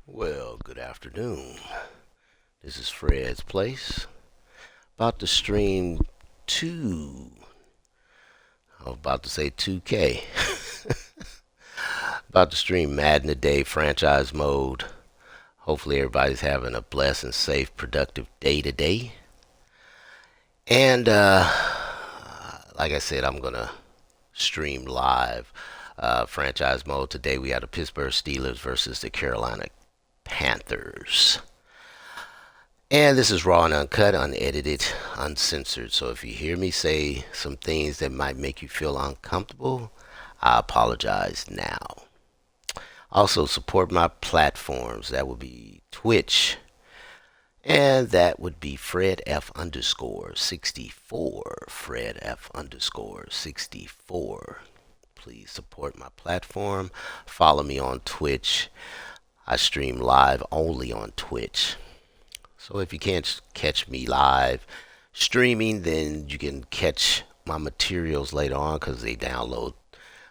Well, good afternoon. This is Fred's Place. About to stream I was about to say 2K. About to stream Madden today, franchise mode. Hopefully everybody's having a blessed and safe, productive day today. And like I said, I'm going to stream live franchise mode. Today we have the Pittsburgh Steelers versus the Carolina Panthers. And this is raw and uncut, unedited, uncensored. So if you hear me say some things that might make you feel uncomfortable, I apologize now. Also support my platforms. That would be Twitch. And that would be Fred F _ 64. Fred F _ 64. Please support my platform. Follow me on Twitch. I stream live only on Twitch. So if you can't catch me live streaming, then you can catch my materials later on because they download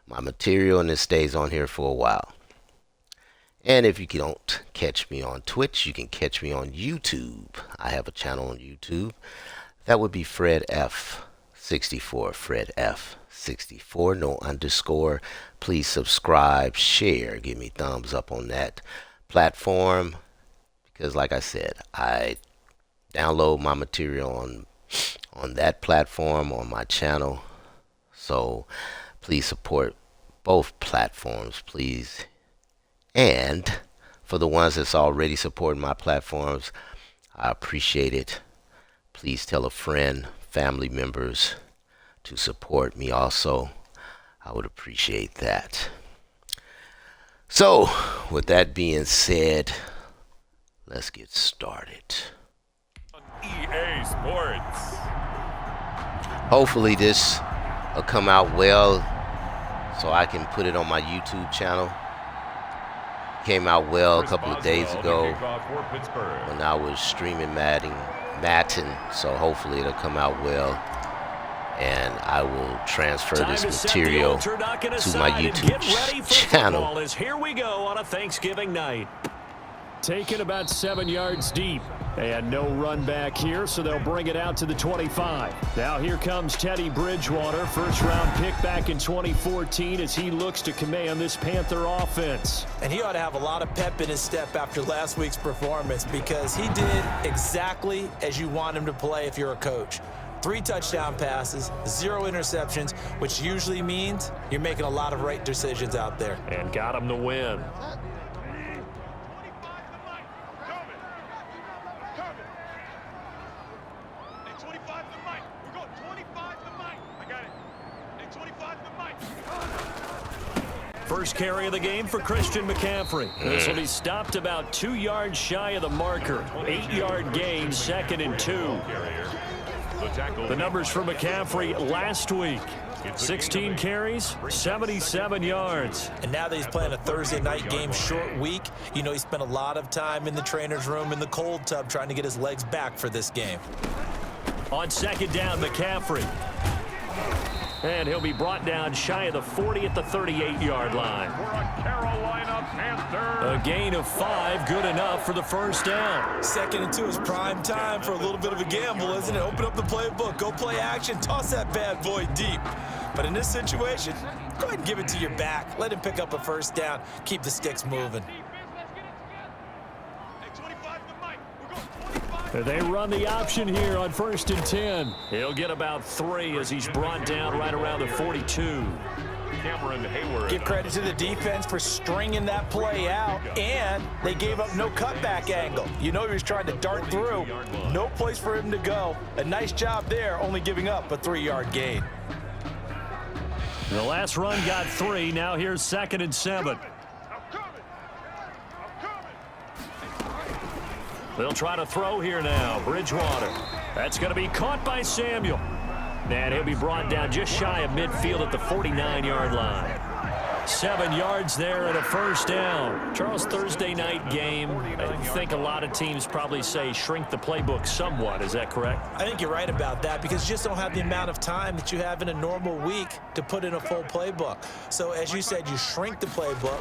my material and it stays on here for a while. And if you don't catch me on Twitch, you can catch me on YouTube. I have a channel on YouTube. That would be Fred F _ 64. Fred F _ 64. No underscore. Please subscribe, share, give me thumbs up on that platform. Because like I said, I download my material on that platform, on my channel. So please support both platforms, please. And for the ones that's already supporting my platforms, I appreciate it. Please tell a friend, family members to support me also. I would appreciate that. So with that being said, let's get started. EA Sports. Hopefully this will come out well so I can put it on my YouTube channel. Came out well a couple of days ago when I was streaming Madden. So hopefully it'll come out well and I will transfer this material to my YouTube channel. Here we go on a Thanksgiving night. Taken about 7 yards deep. And no run back here, so they'll bring it out to the 25. Now here comes Teddy Bridgewater, first-round pick back in 2014 as he looks to command this Panther offense. And he ought to have a lot of pep in his step after last week's performance because he did exactly as you want him to play if you're a coach. 3 touchdown passes, 0 interceptions, which usually means you're making a lot of right decisions out there. And got him the win. First carry of the game for Christian McCaffrey. This will be stopped about 2 yards shy of the marker. 8-yard gain, 2nd and 2. The numbers for McCaffrey last week. 16 carries, 77 yards. And now that he's playing a Thursday night game, short week, you know he spent a lot of time in the trainer's room in the cold tub trying to get his legs back for this game. On 2nd down, McCaffrey. And he'll be brought down shy of the 40 at the 38-yard line. A gain of 5, good enough for the first down. 2nd and 2 is prime time for a little bit of a gamble, isn't it? Open up the playbook, go play action, toss that bad boy deep. But in this situation, go ahead and give it to your back. Let him pick up a first down, keep the sticks moving. They run the option here on 1st and 10. He'll get about 3 as he's brought down right around the 42. Give credit to the defense for stringing that play out, and they gave up no cutback angle. You know he was trying to dart through. No place for him to go. A nice job there, only giving up a 3-yard gain. The last run got 3. Now here's 2nd and 7. They'll try to throw here now. Bridgewater. That's going to be caught by Samuel. And he'll be brought down just shy of midfield at the 49-yard line. 7 yards there and a first down. Charles, Thursday night game. I think a lot of teams probably say shrink the playbook somewhat. Is that correct? I think you're right about that because you just don't have the amount of time that you have in a normal week to put in a full playbook. So as you said, you shrink the playbook.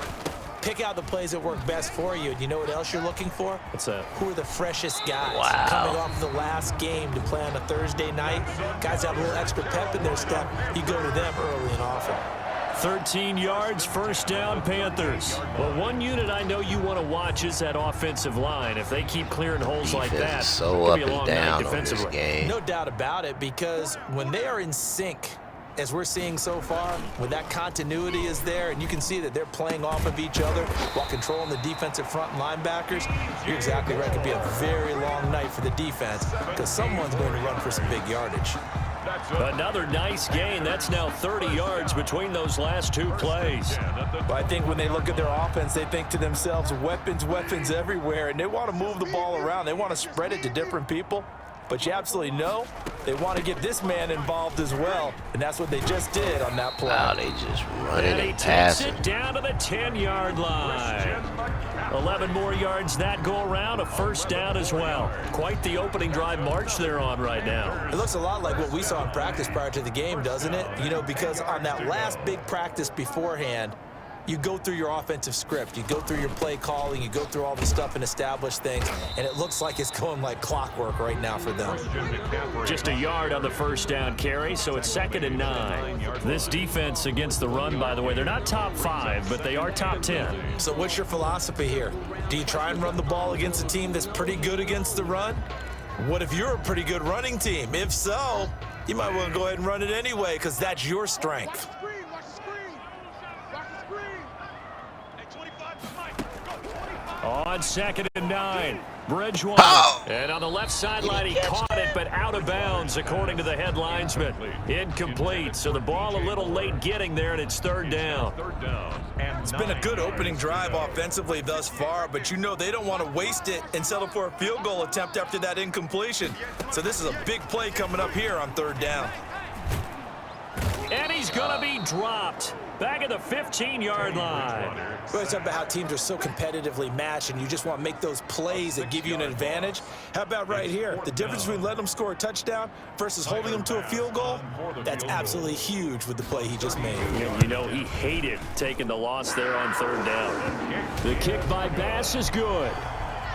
Pick out the plays that work best for you. And you know what else you're looking for? What's that? Who are the freshest guys? Wow. Coming off the last game to play on a Thursday night. Guys have a little extra pep in their step. You go to them early and often. 13 yards, first down, Panthers. Well, one unit I know you want to watch is that offensive line. If they keep clearing holes like that, Defense is so it up could be a long and night down on this defensively. game. No doubt about it, because when they are in sync, as we're seeing so far, when that continuity is there, and you can see that they're playing off of each other while controlling the defensive front and linebackers, you're exactly right. It could be a very long night for the defense because someone's going to run for some big yardage. Another nice gain. That's now 30 yards between those last two plays. But I think when they look at their offense, they think to themselves, weapons, weapons everywhere, and they want to move the ball around. They want to spread it to different people. But you absolutely know they want to get this man involved as well, and that's what they just did on that play. Wow, they just running And he and takes passing. it down to the 10-yard line. 11 more yards that go around, a first down as well. Quite the opening drive march they're on right now. It looks a lot like what we saw in practice prior to the game, doesn't it? You know, because on that last big practice beforehand, you go through your offensive script, you go through your play calling, you go through all the stuff and establish things, and it looks like it's going like clockwork right now for them. Just a yard on the first down carry, so it's 2nd and 9. This defense against the run, by the way, they're not top 5, but they are top 10. So what's your philosophy here? Do you try and run the ball against a team that's pretty good against the run? What if you're a pretty good running team? If so, you might want to go ahead and run it anyway because that's your strength. On 2nd and 9, Bridgewater. Oh! And on the left sideline, he caught it, but out of bounds, according to the head linesman. Incomplete, so the ball a little late getting there, and it's 3rd down. It's been a good opening drive offensively thus far, but you know they don't want to waste it and settle for a field goal attempt after that incompletion. So this is a big play coming up here on 3rd down. And he's going to be dropped back at the 15-yard line. We always talk about how teams are so competitively matched, and you just want to make those plays that give you an advantage. How about right here? The difference between letting them score a touchdown versus holding them to a field goal, that's absolutely huge with the play he just made. You know, he hated taking the loss there on 3rd down. The kick by Bass is good.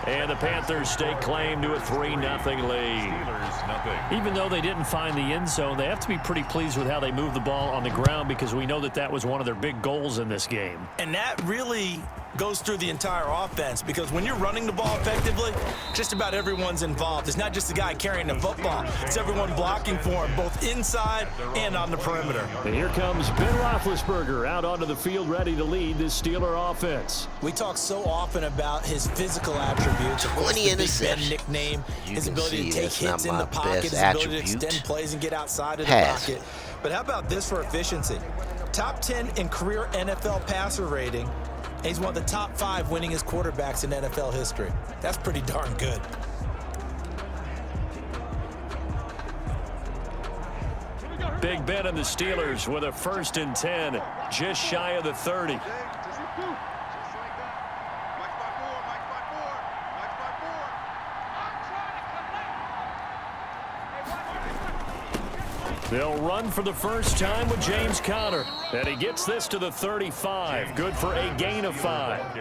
And the Panthers stake claim to a 3-0 lead. Even though they didn't find the end zone, they have to be pretty pleased with how they moved the ball on the ground because we know that that was one of their big goals in this game. And that really goes through the entire offense because when you're running the ball effectively, just about everyone's involved. It's not just the guy carrying the football. It's everyone blocking for him, both inside and on the perimeter. And here comes Ben Roethlisberger out onto the field ready to lead this Steeler offense. We talk so often about his physical attributes. Of course, 20 the Big Ben interceptions. nickname, You his can ability see to take that's hits not in the my pocket, best his ability to attribute. extend plays and get outside of the Pass. pocket. But how about this for efficiency? Top 10 in career NFL passer rating. And he's one of the top 5 winningest quarterbacks in NFL history. That's pretty darn good. Big Ben and the Steelers with a 1st and 10, just shy of the 30. They'll run for the first time with James Conner. And he gets this to the 35. Good for a gain of 5.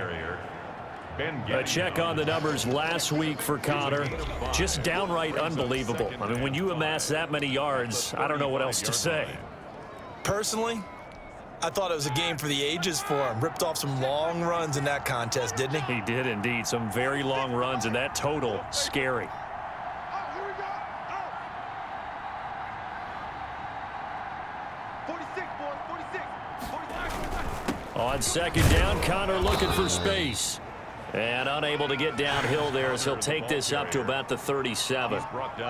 A check on the numbers last week for Conner. Just downright unbelievable. I mean, when you amass that many yards, I don't know what else to say. Personally, I thought it was a game for the ages for him. Ripped off some long runs in that contest, didn't he? He did indeed. Some very long runs, and that total, scary. On 2nd down, Conner looking for space. And unable to get downhill there as he'll take this up to about the 37.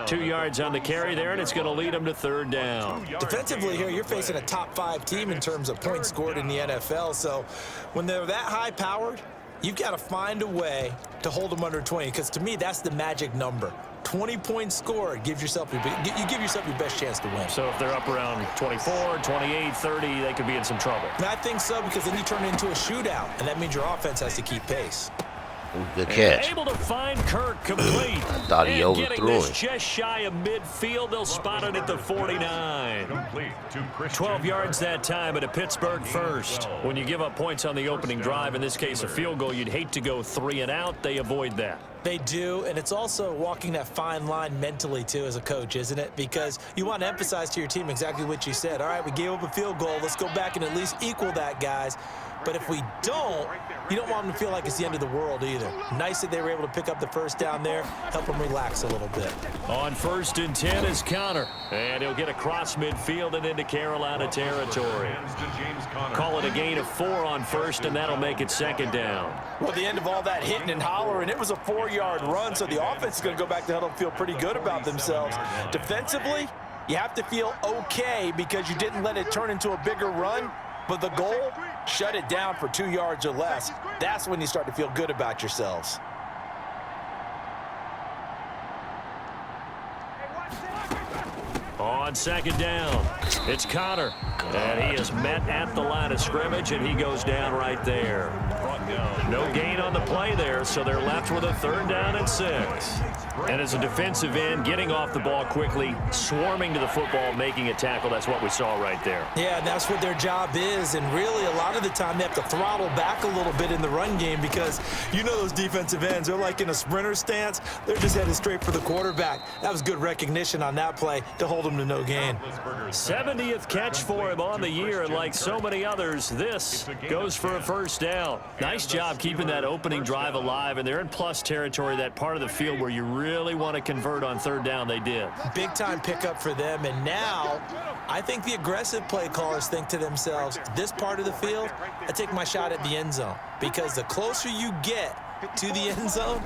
2 yards on the carry there, and it's going to lead him to 3rd down. Defensively here, you're facing a top 5 team in terms of points scored in the NFL. So when they're that high-powered, you've got to find a way to hold them under 20, because to me, that's the magic number. 20 points scored gives yourself you give yourself your best chance to win. So if they're up around 24, 28, 30, they could be in some trouble. And I think so, because then you turn it into a shootout, and that means your offense has to keep pace. Good catch. Able to find Kirk complete. I thought he and getting overthrew this him. just shy of midfield. They'll spot it at the 49. 12 yards that time at a Pittsburgh first. When you give up points on the opening drive, in this case a field goal, you'd hate to go 3 and out. They avoid that. They do, and it's also walking that fine line mentally, too, as a coach, isn't it? Because you want to emphasize to your team exactly what you said. All right, we gave up a field goal. Let's go back and at least equal that, guys. But if we don't, you don't want them to feel like it's the end of the world either. Nice that they were able to pick up the first down there, help them relax a little bit. On 1st and 10 is Connor, and he'll get across midfield and into Carolina territory. Call it a gain of 4 on 1st, and that'll make it 2nd down. Well, at the end of all that hitting and hollering, it was a 4-yard run, so the offense is going to go back to huddle and feel pretty good about themselves. Defensively, you have to feel okay because you didn't let it turn into a bigger run, but the goal, shut it down for 2 yards or less. That's when you start to feel good about yourselves. On 2nd down, it's Connor, and he is met at the line of scrimmage, and he goes down right there. No gain on the play there, so they're left with a 3rd down and 6. And as a defensive end, getting off the ball quickly, swarming to the football, making a tackle, that's what we saw right there. Yeah, and that's what their job is, and really a lot of the time they have to throttle back a little bit in the run game because you know those defensive ends, they're like in a sprinter stance. They're just headed straight for the quarterback. That was good recognition on that play to hold them to no gain. 70th catch for him on the year, and like so many others, this goes for a 1st down. Nice job keeping that opening drive alive, and they're in plus territory, that part of the field where you really want to convert on 3rd down. They did. Big time pickup for them, and now I think the aggressive play callers think to themselves, this part of the field, I take my shot at the end zone, because the closer you get to the end zone,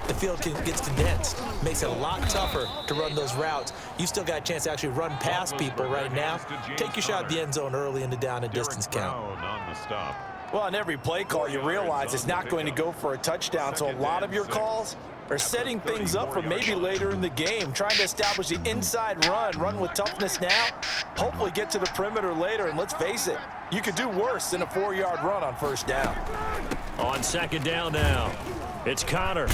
the field gets condensed. Makes it a lot tougher to run those routes. You still got a chance to actually run past people right now. Take your shot at the end zone early in the down and distance count. Well, on every play call, you realize it's not going to go for a touchdown, so a lot of your calls are setting things up for maybe later in the game, trying to establish the inside run with toughness now, hopefully get to the perimeter later, and let's face it, you could do worse than a 4-yard run on 1st down. On 2nd down now, it's Connor.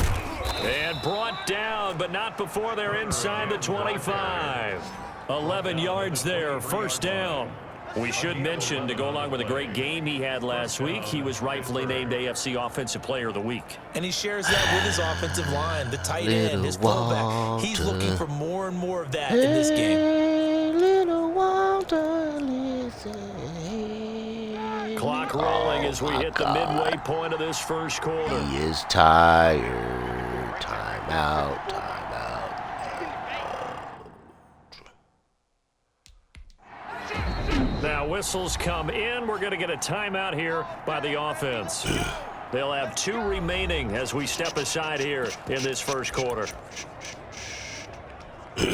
And brought down, but not before they're inside the 25. 11 yards there, 1st down. We should mention, to go along with a great game he had last week, he was rightfully named AFC Offensive Player of the Week. And he shares that with his offensive line, the tight end, his fullback. He's looking for more and more of that in this game. Little Walter, listen. Clock rolling as we hit the midway point of this 1st quarter. He is tired. Timeout, timeout. Now whistles come in. We're going to get a timeout here by the offense. They'll have 2 remaining as we step aside here in this 1st quarter. Well,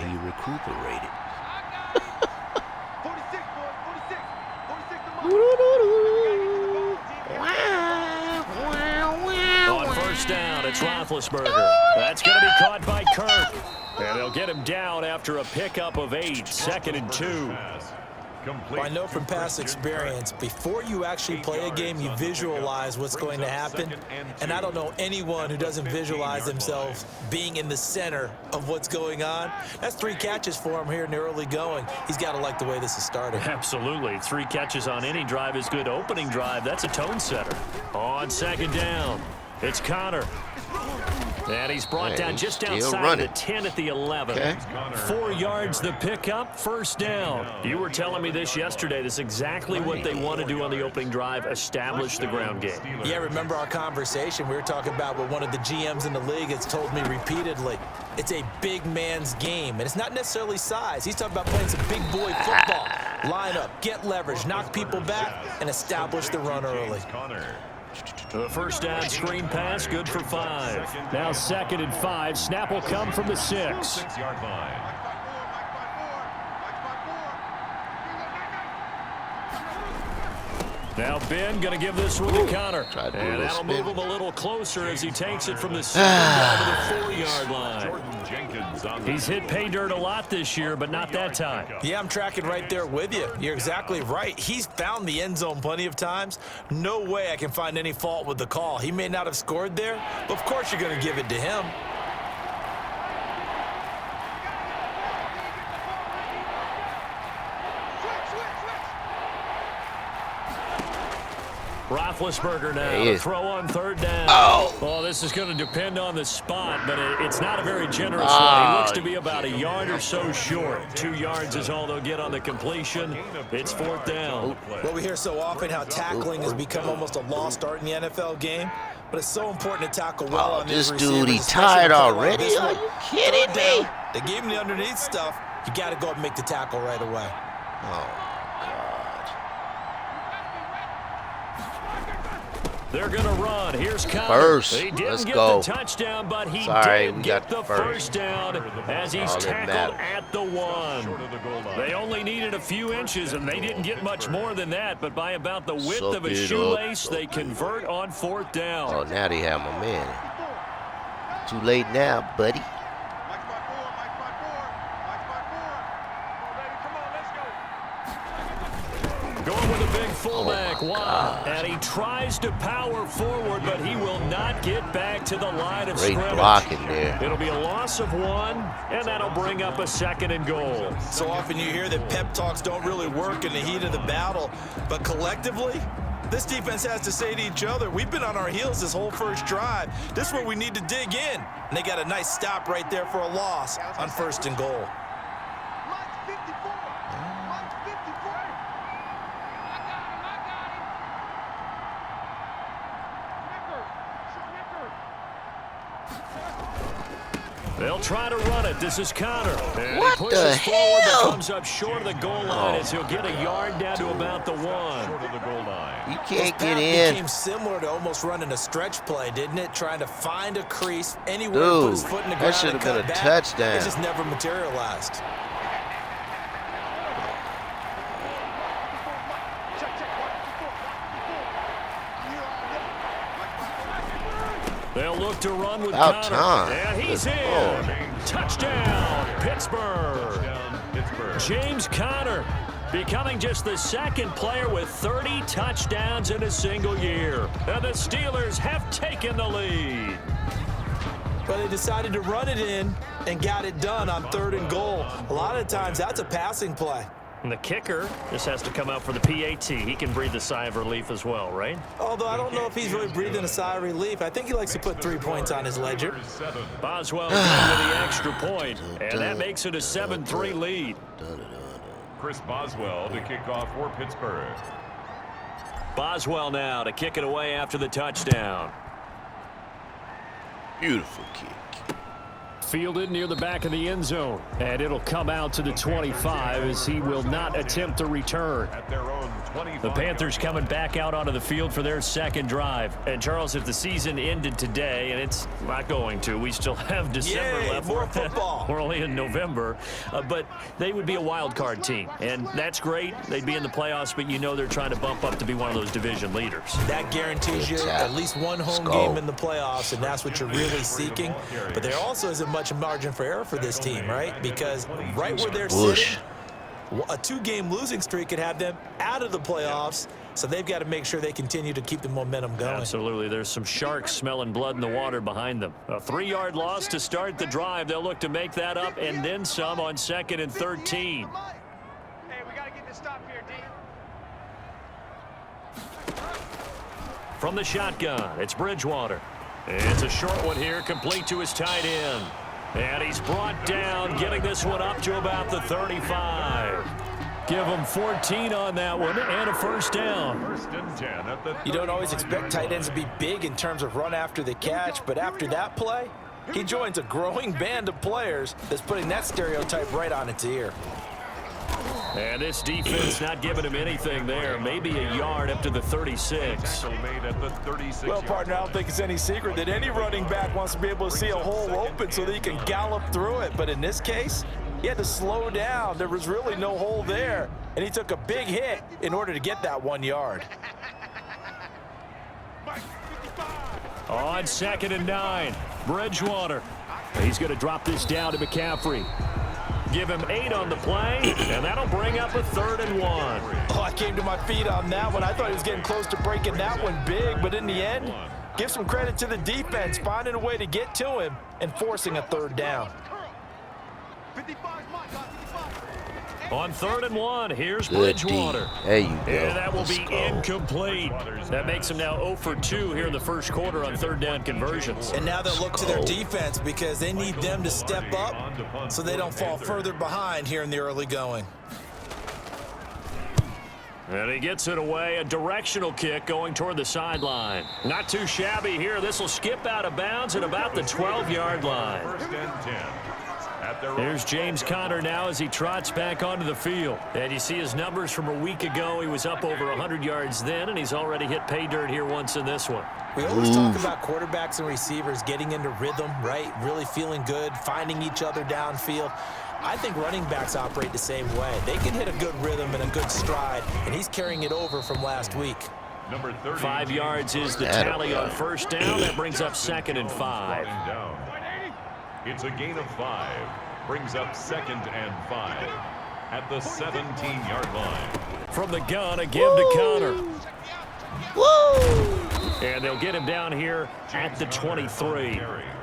he recuperated. On 1st down, it's Roethlisberger. That's going to be caught by Kirk. And they'll get him down after a pickup of 8, 2nd and 2. Well, I know from past experience, before you actually play a game, you visualize what's going to happen. And I don't know anyone who doesn't visualize themselves being in the center of what's going on. That's 3 catches for him here in the early going. He's got to like the way this is starting. Absolutely. 3 catches on any drive is good. Opening drive, that's a tone setter. On 2nd down, it's Connor. And he's brought down just outside the 10 at the 11. Okay. 4 yards the pickup, 1st down. You were telling me this yesterday. This is exactly what they want to do on the opening drive, establish the ground game. Yeah, remember our conversation? We were talking about what one of the GMs in the league has told me repeatedly. It's a big man's game, and it's not necessarily size. He's talking about playing some big boy football. Line up, get leverage, knock people back, and establish the run early. The 1st down screen pass, good for 5. Now 2nd and 5. Snap will come from the 6. Now Ben going to give this one to Connor. Tried to do a And little that'll move spin. him a little closer as he takes it from the 7 down to the 4-yard line. He's hit pay dirt a lot this year, but not that time. Yeah, I'm tracking right there with you. You're exactly right. He's found the end zone plenty of times. No way I can find any fault with the call. He may not have scored there, but of course you're going to give it to him. Roethlisberger now to throw on 3rd down. Oh, this is going to depend on the spot, but it's not a very generous one. He looks to be about a yard or so short. 2 yards is all they'll get on the completion. It's 4th down. Well, we hear so often how tackling has become almost a lost art in the NFL game, but it's so important to tackle well on these this receivers. dude, he tired already? This Are one, you kidding me? They gave him the underneath stuff. You got to go up and make the tackle right away. Oh, They're going to run. Here's Connor. First. He didn't Let's get go. the touchdown, but he Sorry, did we get got the first. 1st down as he's All that tackled matters. at the 1. They only needed a few inches, and they didn't get much more than that, but by about the width Suck of a it shoelace, up. they convert on 4th down. Oh, now they have my man. Too late now, buddy. Going with a big fullback, Oh, my Watt, gosh. and he tries to power forward, but he will not get back to the line of Great scrimmage. blocking there. It'll be a loss of 1, and that'll bring up a 2nd and goal. So often you hear that pep talks don't really work in the heat of the battle, but collectively, this defense has to say to each other, we've been on our heels this whole first drive. This is where we need to dig in. And they got a nice stop right there for a loss on 1st and goal. They'll try to run it. This is Connor. And What he pushes the forward, hell? but comes up short of the goal line as he'll get a yard down to about the 1. You can't This get pass in. became similar to almost running a stretch play, didn't it? Trying to find a crease anywhere to put his Dude, foot in the that ground should and have been cut a back. touchdown. It just never materialized. They'll look to run with About Connor. time. And he's Good in. Lord. Touchdown, Pittsburgh. James Conner becoming just the 2nd player with 30 touchdowns in a single year. And the Steelers have taken the lead. But they decided to run it in and got it done on 3rd and goal. A lot of times that's a passing play. And the kicker just has to come out for the PAT. He can breathe a sigh of relief as well, right? Although I don't know if he's really breathing a sigh of relief. I think he likes to put 3 points on his ledger. Boswell going with the extra point, and that makes it a 7-3 lead. Chris Boswell to kick off for Pittsburgh. Boswell now to kick it away after the touchdown. Beautiful kick. Fielded near the back of the end zone, and it'll come out to the 25 as he will not attempt to return. At their own 25. The Panthers coming back out onto the field for their 2nd drive. And Charles, if the season ended today, and it's not going to, we still have December Yay, left. more football. We're only in November, but they would be a wild card team, and that's great. They'd be in the playoffs, but you know they're trying to bump up to be one of those division leaders. That guarantees you at least one home game in the playoffs, and that's what you're really seeking. But there also isn't much margin for error for this team, right? Because right where they're sitting, a 2-game losing streak could have them out of the playoffs, so they've got to make sure they continue to keep the momentum going. Absolutely. There's some sharks smelling blood in the water behind them. A 3-yard loss to start the drive. They'll look to make that up and then some on 2nd and 13. Hey, we got to get this stop here, D. From the shotgun, it's Bridgewater. It's a short one here, complete to his tight end. And he's brought down, getting this one up to about the 35. Give him 14 on that one and a 1st down. 1st and 10 at the You don't always expect tight ends to be big in terms of run after the catch, but after that play, he joins a growing band of players that's putting that stereotype right on its ear. And this defense not giving him anything there. Maybe a yard up to the 36. made at the 36. Well, partner, I don't think it's any secret that any running back wants to be able to see a hole open so that he can gallop through it. But in this case, he had to slow down. There was really no hole there, and he took a big hit in order to get that 1 yard. On 2nd and 9, Bridgewater. He's going to drop this down to McCaffrey. Give him 8 on the play, and that'll bring up a 3rd and 1. Oh, I came to my feet on that one. I thought he was getting close to breaking that one big, but in the end, give some credit to the defense, finding a way to get to him and forcing a 3rd down. 55 is mine, guys, 55. On 3rd and 1, here's Good Bridgewater. D. There you go. And that will Let's be go. incomplete. That makes him now 0 for 2 here in the first quarter on 3rd down conversions. And now they'll look to their defense because they need them to step up so they don't fall further behind here in the early going. And he gets it away, a directional kick going toward the sideline. Not too shabby here. This will skip out of bounds at about the 12-yard line. 1st and 10. At their Here's James Conner now as he trots back onto the field. And you see his numbers from a week ago. He was up over 100 yards then, and he's already hit pay dirt here once in this one. We always talk about quarterbacks and receivers getting into rhythm, right? Really feeling good, finding each other downfield. I think running backs operate the same way. They can hit a good rhythm and a good stride, and he's carrying it over from last week. number 30. 5 yards is the tally on 1st down. That brings up 2nd and 5. Down. It's a gain of 5. Brings up 2nd and 5 at the 17-yard line. From the gun, a give to Conner. And they'll get him down here at the 23.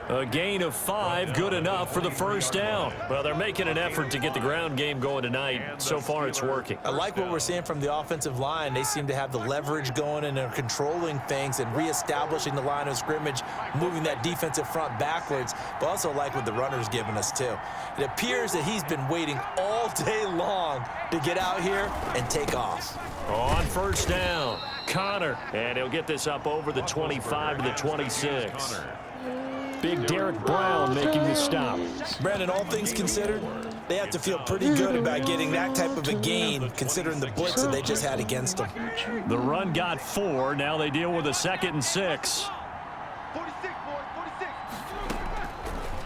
A gain of 5, good enough for the 1st down. Well, they're making an effort to get the ground game going tonight. So far, it's working. I like what we're seeing from the offensive line. They seem to have the leverage going and they're controlling things and reestablishing the line of scrimmage, moving that defensive front backwards, but also like what the runner's giving us too. It appears that he's been waiting all day long to get out here and take off. On 1st down, Conner. And he'll get this up over the 25 to the 26. Big Derek Brown making the stop. Brandon, all things considered, they have to feel pretty good about getting that type of a gain considering the blitz that they just had against them. The run got 4. Now they deal with a 2nd and 6. 46, boys,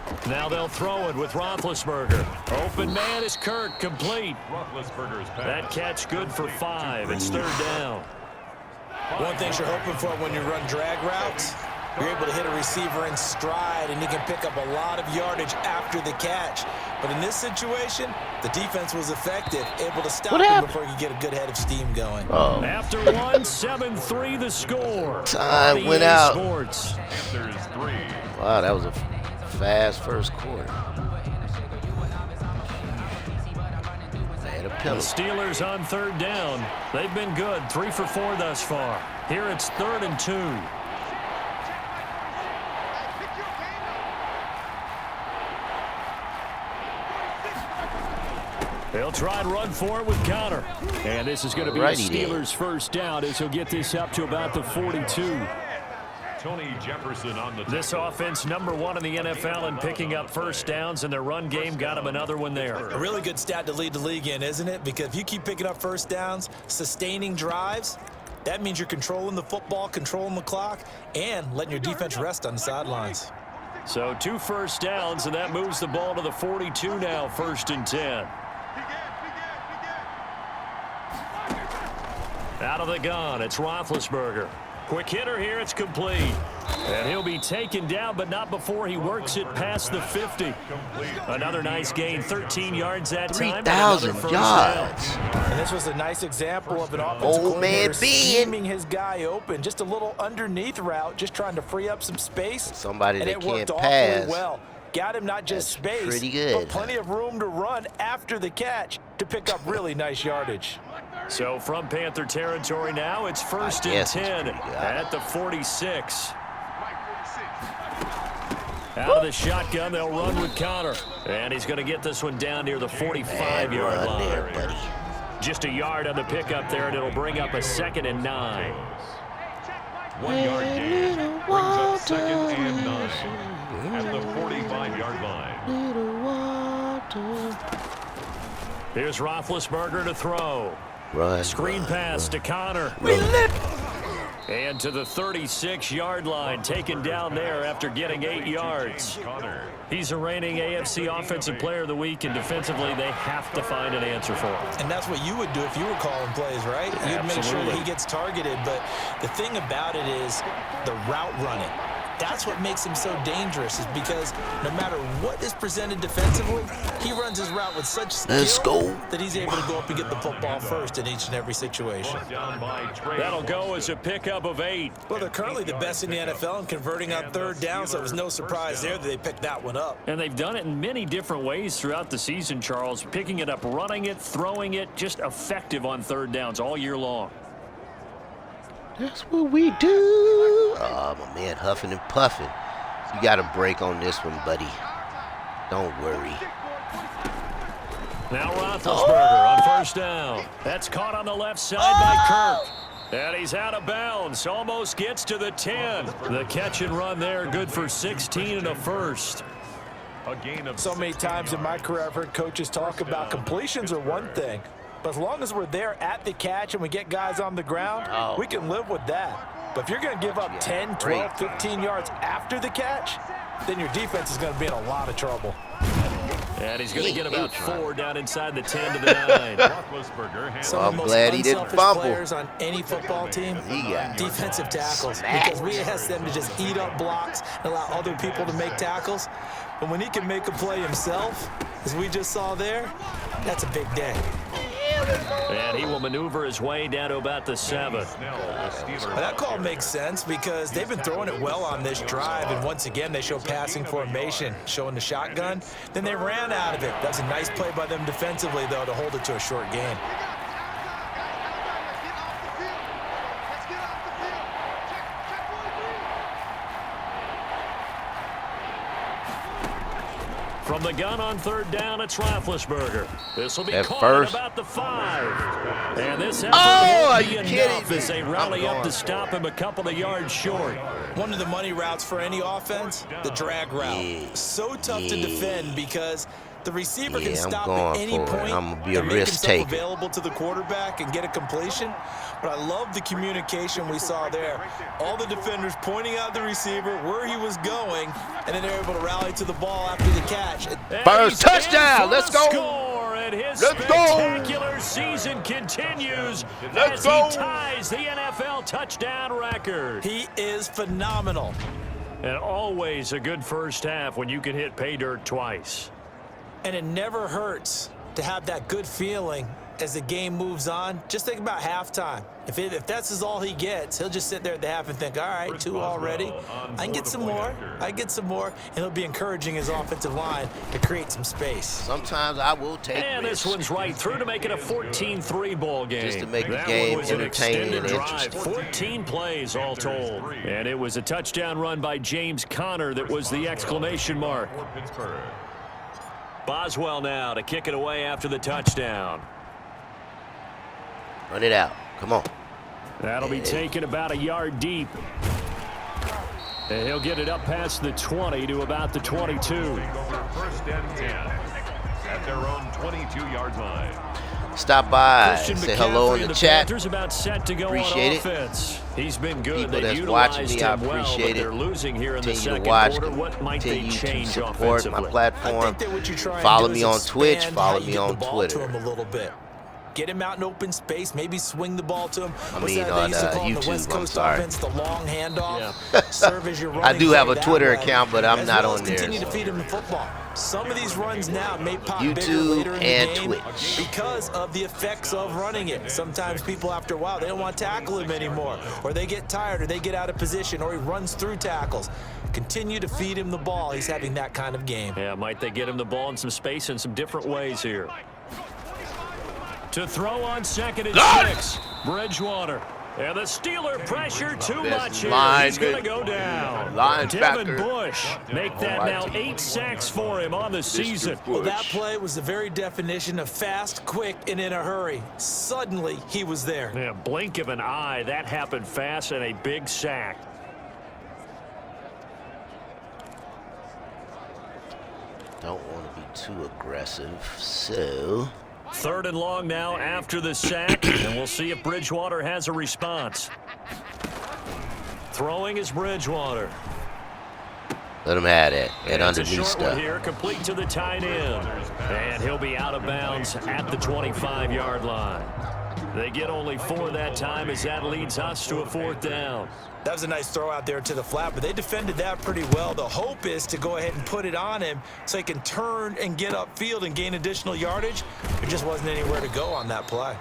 46. Now they'll throw it with Roethlisberger. Open man is Kirk, complete. Roethlisberger's pass. That catch good for 5. It's 3rd down. One thing you're hoping for when you run drag routes, you're able to hit a receiver in stride, and you can pick up a lot of yardage after the catch. But in this situation, the defense was effective, able to stop him before you get a good head of steam going. Oh, After 1, 7-3 the score. time went out. Sports. Panthers 3. Wow, that was a fast first quarter. They had a The penalty. Steelers on 3rd down. They've been good, 3 for 4 thus far. Here it's 3rd and 2. They'll try and run for it with Conner. And this is going to be the Steelers' 1st down as he'll get this up to about the 42. Tony Jefferson on the This offense number 1 in the NFL in picking up 1st downs, and their run game got him another one there. A really good stat to lead the league in, isn't it? Because if you keep picking up 1st downs, sustaining drives, that means you're controlling the football, controlling the clock, and letting your defense rest on the sidelines. So 2 1st downs, and that moves the ball to the 42 now, 1st and 10. Out of the gun, it's Roethlisberger. Quick hitter here, it's complete. And he'll be taken down, but not before he works it past the 50. Another nice gain, 13 yards that time. 3,000 yards. And this was a nice example of an offensive Old man coordinator being. scheming his guy open. Just a little underneath route, just trying to free up some space. Somebody and that it worked can't awfully pass. well. Got him not just That's space, pretty good. but plenty of room to run after the catch to pick up really nice yardage. So from Panther territory now, it's 1st and guess it's 10 pretty good. at the 46. Out of the shotgun, they'll run with Conner. And he's going to get this one down near the 45-yard Run line. there, buddy. Just a yard on the pickup there, and it'll bring up a 2nd and 9. 1 yard gain. Brings up 2nd and 9 at the 45-yard line. Here's Roethlisberger to throw. Run. Screen pass to Conner. And to the 36-yard line, taken down there after getting 8 yards. Connor. He's a reigning AFC Offensive Player of the Week, and defensively, they have to find an answer for him. And that's what you would do if you were calling plays, right? You'd make sure that Absolutely. he gets targeted. But the thing about it is the route running. That's what makes him so dangerous, is because no matter what is presented defensively, he runs his route with such skill that he's able to go up and get the football first in each and every situation. That'll go as a pickup of 8. Well, they're currently the best in the NFL in converting on third down, so it was no surprise there that they picked that one up. And they've done it in many different ways throughout the season, Charles. Picking it up, running it, throwing it, just effective on third downs all year long. That's what we do. Oh, my man, huffing and puffing. You got a break on this one, buddy. Don't worry. Now Roethlisberger on first down. That's caught on the left side by Kirk. And he's out of bounds. Almost gets to the 10. The catch and run there, good for 16 and a first. A gain of So many 16 times in my yards. career, I've heard coaches talk about completions are one thing, but as long as we're there at the catch and we get guys on the ground, we can live with that. But if you're going to give up 10, 12, 15 yards after the catch, then your defense is going to be in a lot of trouble. And he's going to get about 4 down inside the 10 to the 9. Roethlisberger has Some of the most glad he didn't unselfish fumble. players on any football team, He got defensive tackles, smacked. because we ask them to just eat up blocks and allow other people to make tackles. But when he can make a play himself, as we just saw there, that's a big day. And he will maneuver his way down to about the 7. Well, that call makes sense because they've been throwing it well on this drive, and once again they show passing formation, showing the shotgun. Then they ran out of it. That's a nice play by them defensively, though, to hold it to a short gain. From the gun on third down, it's Roethlisberger. This will be At caught first. at about the 5. And this effort Oh, are won't be you enough kidding as they me? rally I'm up to going stop him a couple of yards short. One of the money routes for any offense, the drag route. Yeah. So tough to defend because the receiver Yeah, can I'm stop going at any for it. point I'm gonna be a and make risk himself taker. available to the quarterback and get a completion. But I love the communication we saw there. All the defenders pointing out the receiver, where he was going, and then they're able to rally to the ball after the catch. And First he's in touchdown. for Let's a go. Score, and his Let's go. spectacular season continues Let's as go. he ties the NFL touchdown record. He is phenomenal. And always a good first half when you can hit pay dirt twice. And it never hurts to have that good feeling as the game moves on. Just think about halftime. If that's all he gets, he'll just sit there at the half and think, all right, 2 already. I can get some more. I can get some more. And he'll be encouraging his offensive line to create some space. Sometimes I will take And risks. this one's right through to make it a 14-3 ball game. Just to make the that game one was an entertaining extended and drive, interesting. 14 plays all told. And it was a touchdown run by James Conner that was the exclamation mark. For Pittsburgh. Boswell now to kick it away after the touchdown. Run it out. Come on. That'll be taken about a yard deep. And he'll get it up past the 20 to about the 22. Take over first and 10 at their own 22-yard line. Stop by. Christian Say hello McCaffrey in and the the chat. Panthers about set to go Appreciate on it. offense. He's been good. People They've that's utilized watching me, I him well, but appreciate it. they're losing here in the Continue to second watch. quarter. What might they Continue change to support offensively? my I platform. think that what you try and Follow do me is on Twitch. expand Follow how me you get on the ball Twitter. to him a little bit. Get him out in open space, maybe swing the ball to him. I What's mean, that they on used to call the YouTube, West I'm Coast sorry. offense, the long handoff. Yeah. Serve as your I running do have play a that Twitter way, account, but I'm as not well as on there. Continue to feed him the football. Some of these runs now may pop bigger YouTube later in and the game Twitch. because of the effects of running it. Sometimes people, after a while, they don't want to tackle him anymore, or they get tired, or they get out of position, or he runs through tackles. Continue to feed him the ball. He's having that kind of game. Yeah, might they get him the ball in some space in some different ways here. To throw on second and 6, Bridgewater. And the Steeler pressure too much here. He's going to go down. Devin Linebacker. Bush make that now 8 sacks for him on the season. Well, that play was the very definition of fast, quick, and in a hurry. Suddenly, he was there. Yeah, blink of an eye, that happened fast and a big sack. Don't want to be too aggressive, so 3rd and long now after the sack, and we'll see if Bridgewater has a response. Throwing is Bridgewater. let him have it. That It's a underneath short one stuff. here, complete to the tight end. And he'll be out of bounds at the 25-yard line. They get only 4 that time as that leads us to a 4th down. That was a nice throw out there to the flat, but they defended that pretty well. The hope is to go ahead and put it on him so he can turn and get upfield and gain additional yardage. There just wasn't anywhere to go on that play.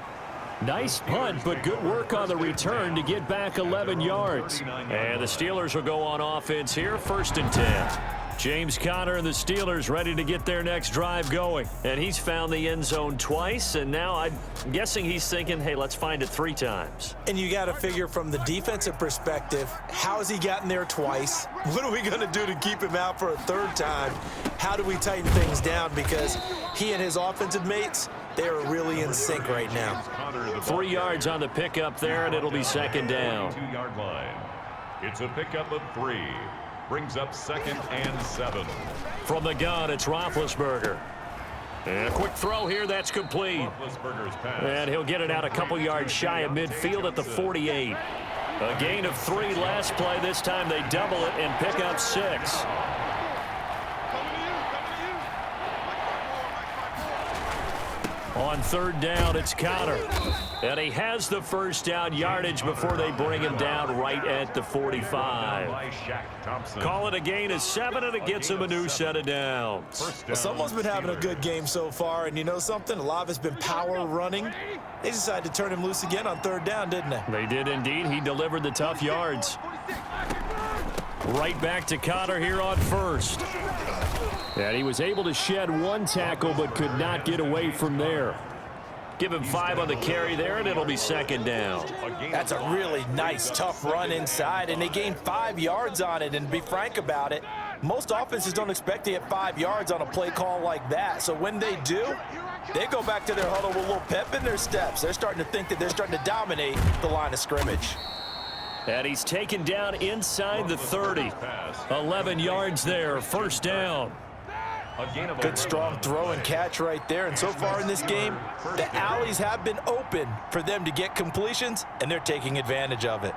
Nice punt, but good work on the return to get back 11 yards. And the Steelers will go on offense here, 1st and 10. James Conner and the Steelers ready to get their next drive going. And he's found the end zone twice, and now I'm guessing he's thinking, hey, let's find it 3 times. And you got to figure from the defensive perspective, how has he gotten there twice? What are we going to do to keep him out for a 3rd time? How do we tighten things down? Because he and his offensive mates, they are really in sync right now. 3 yards on the pickup there, and it'll be 2nd down. 2-yard line. It's a pickup of 3. Brings up 2nd and 7. From the gun, it's Roethlisberger. And a quick throw here, that's complete. Roethlisberger's pass. And he'll get it out a couple yards shy of midfield at the 48. A gain of 3 last play. This time they double it and pick up 6. On 3rd down, it's Conner. And he has the 1st down yardage before they bring him down right at the 45. Call it a gain of 7, and it gets him a new set of downs. Well, someone's been having a good game so far, and you know something? A lot of it's been power running. They decided to turn him loose again on 3rd down, didn't they? They did indeed. He delivered the tough yards. Right back to Conner here on 1st. And he was able to shed 1 tackle but could not get away from there. Give him 5 on the carry there, and it'll be 2nd down. That's a really nice, tough run inside, and they gained 5 yards on it. And to be frank about it, most offenses don't expect to get 5 yards on a play call like that. So when they do, they go back to their huddle with a little pep in their steps. They're starting to think that they're starting to dominate the line of scrimmage. And he's taken down inside the 30. 11 yards there, 1st down. Good strong throw and catch right there. And so far in this game, the alleys have been open for them to get completions, and they're taking advantage of it.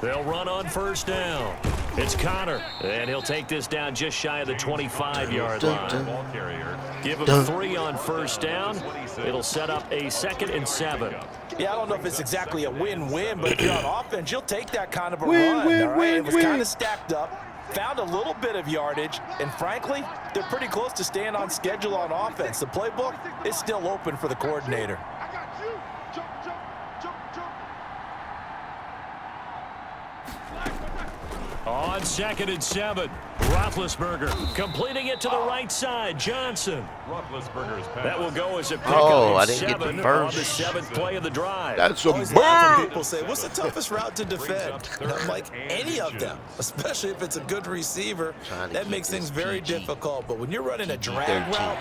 They'll run on 1st down. It's Conner, and he'll take this down just shy of the 25-yard line. Give him 3 on 1st down. It'll set up a 2nd and 7. Yeah, I don't know if it's exactly a win-win, but if you're on offense, you'll take that kind of a run. All right? It was kind of stacked up. Found a little bit of yardage, and frankly, they're pretty close to staying on schedule on offense. The playbook is still open for the coordinator. On 2nd and 7, Roethlisberger completing it to the right side. Johnson. That will go as a pickup. Oh, I in didn't get the 7 first. on the 7th play of the drive. That's a Always laugh when bird. people say, what's the toughest route to defend? And I'm like, any of them, especially if it's a good receiver. That makes things very difficult. But when you're running a drag route,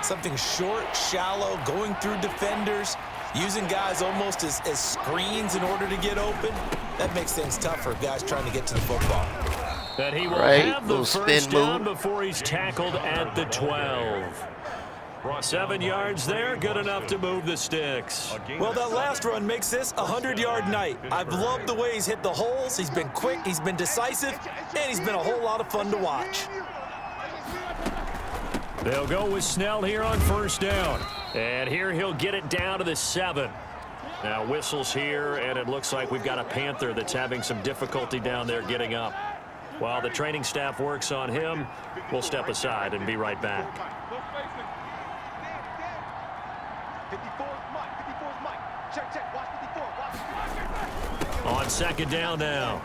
something short, shallow, going through defenders, using guys almost as screens in order to get open, that makes things tough for guys trying to get to the football. And he will Right, have the little first spin down move. before he's tackled at the 12. 7 yards there, good enough to move the sticks. Well, that last run makes this a 100-yard night. I've loved the way he's hit the holes. He's been quick, he's been decisive, and he's been a whole lot of fun to watch. They'll go with Snell here on 1st down. And here he'll get it down to the 7. Now whistles here, and it looks like we've got a Panther that's having some difficulty down there getting up. While the training staff works on him, we'll step aside and be right back. 54's Mike. 54's Mike. Check. Watch 54. Watch. On 2nd down now,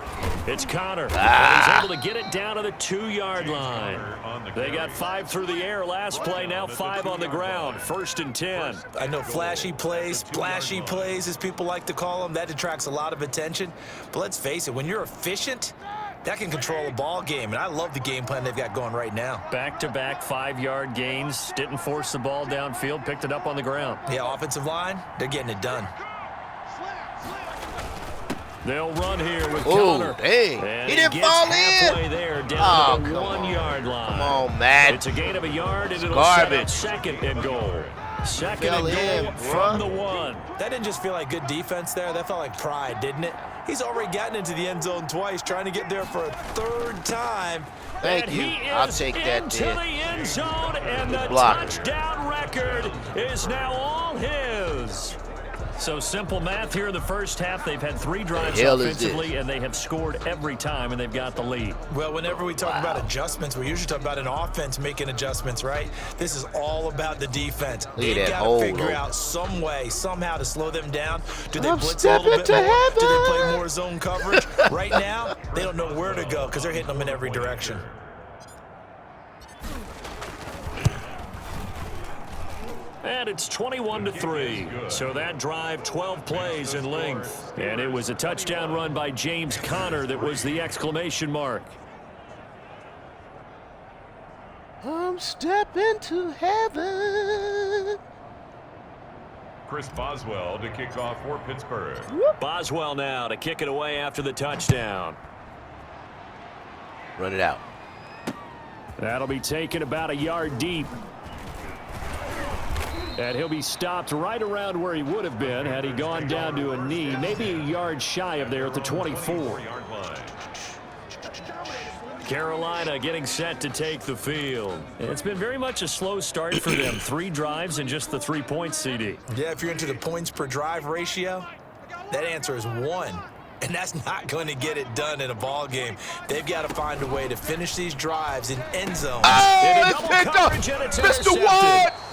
it's Conner. He's able to get it down to the 2-yard line. They got 5 through the air last play, now 5 on the ground. 1st and 10. I know flashy plays, splashy plays, as people like to call them, that attracts a lot of attention. But let's face it, when you're efficient, that can control a ball game, and I love the game plan they've got going right now. Back-to-back 5-yard gains. Didn't force the ball downfield, picked it up on the ground. Yeah, offensive line, they're getting it done. They'll run here with Oh, Conner. dang. And He didn't gets fall halfway in. there, down to the Oh, 1-yard line. Come on, Matt. It's a gain of a yard, and it'll Garbage. set up 2nd and goal. 2nd Fell and goal in, from bruh. the 1. That didn't just feel like good defense there. That felt like pride, didn't it? He's already gotten into the end zone twice, trying to get there for a 3rd time. Thank And you. he I'll is take that into then. the end zone, and the Blocker. touchdown record is now all his. is. So simple math here in the first half. They've had 3 drives hell is offensively, and they have scored every time, and they've got the lead. Well, whenever we talk about adjustments, we usually talk about an offense making adjustments, right? This is all about the defense. They've got to figure out some way, somehow to slow them down. Do they blitz a little bit more? Do they play more zone coverage? Right now, they don't know where to go because they're hitting them in every direction. And it's 21-3. So that drive, 12 plays in length. And it was a touchdown run by James Conner that was the exclamation mark. I'm stepping to heaven. Chris Boswell to kick off for Pittsburgh. Boswell now to kick it away after the touchdown. Run it out. That'll be taken about a yard deep. And he'll be stopped right around where he would have been had he gone down to a knee, maybe a yard shy of there at the 24. Carolina getting set to take the field. It's been very much a slow start for them. 3 drives and just the 3 points, CD. Yeah, if you're into the points per drive ratio, that answer is 1. And that's not going to get it done in a ball game. They've got to find a way to finish these drives in end zones. Oh, it's picked up. Mr. Watt.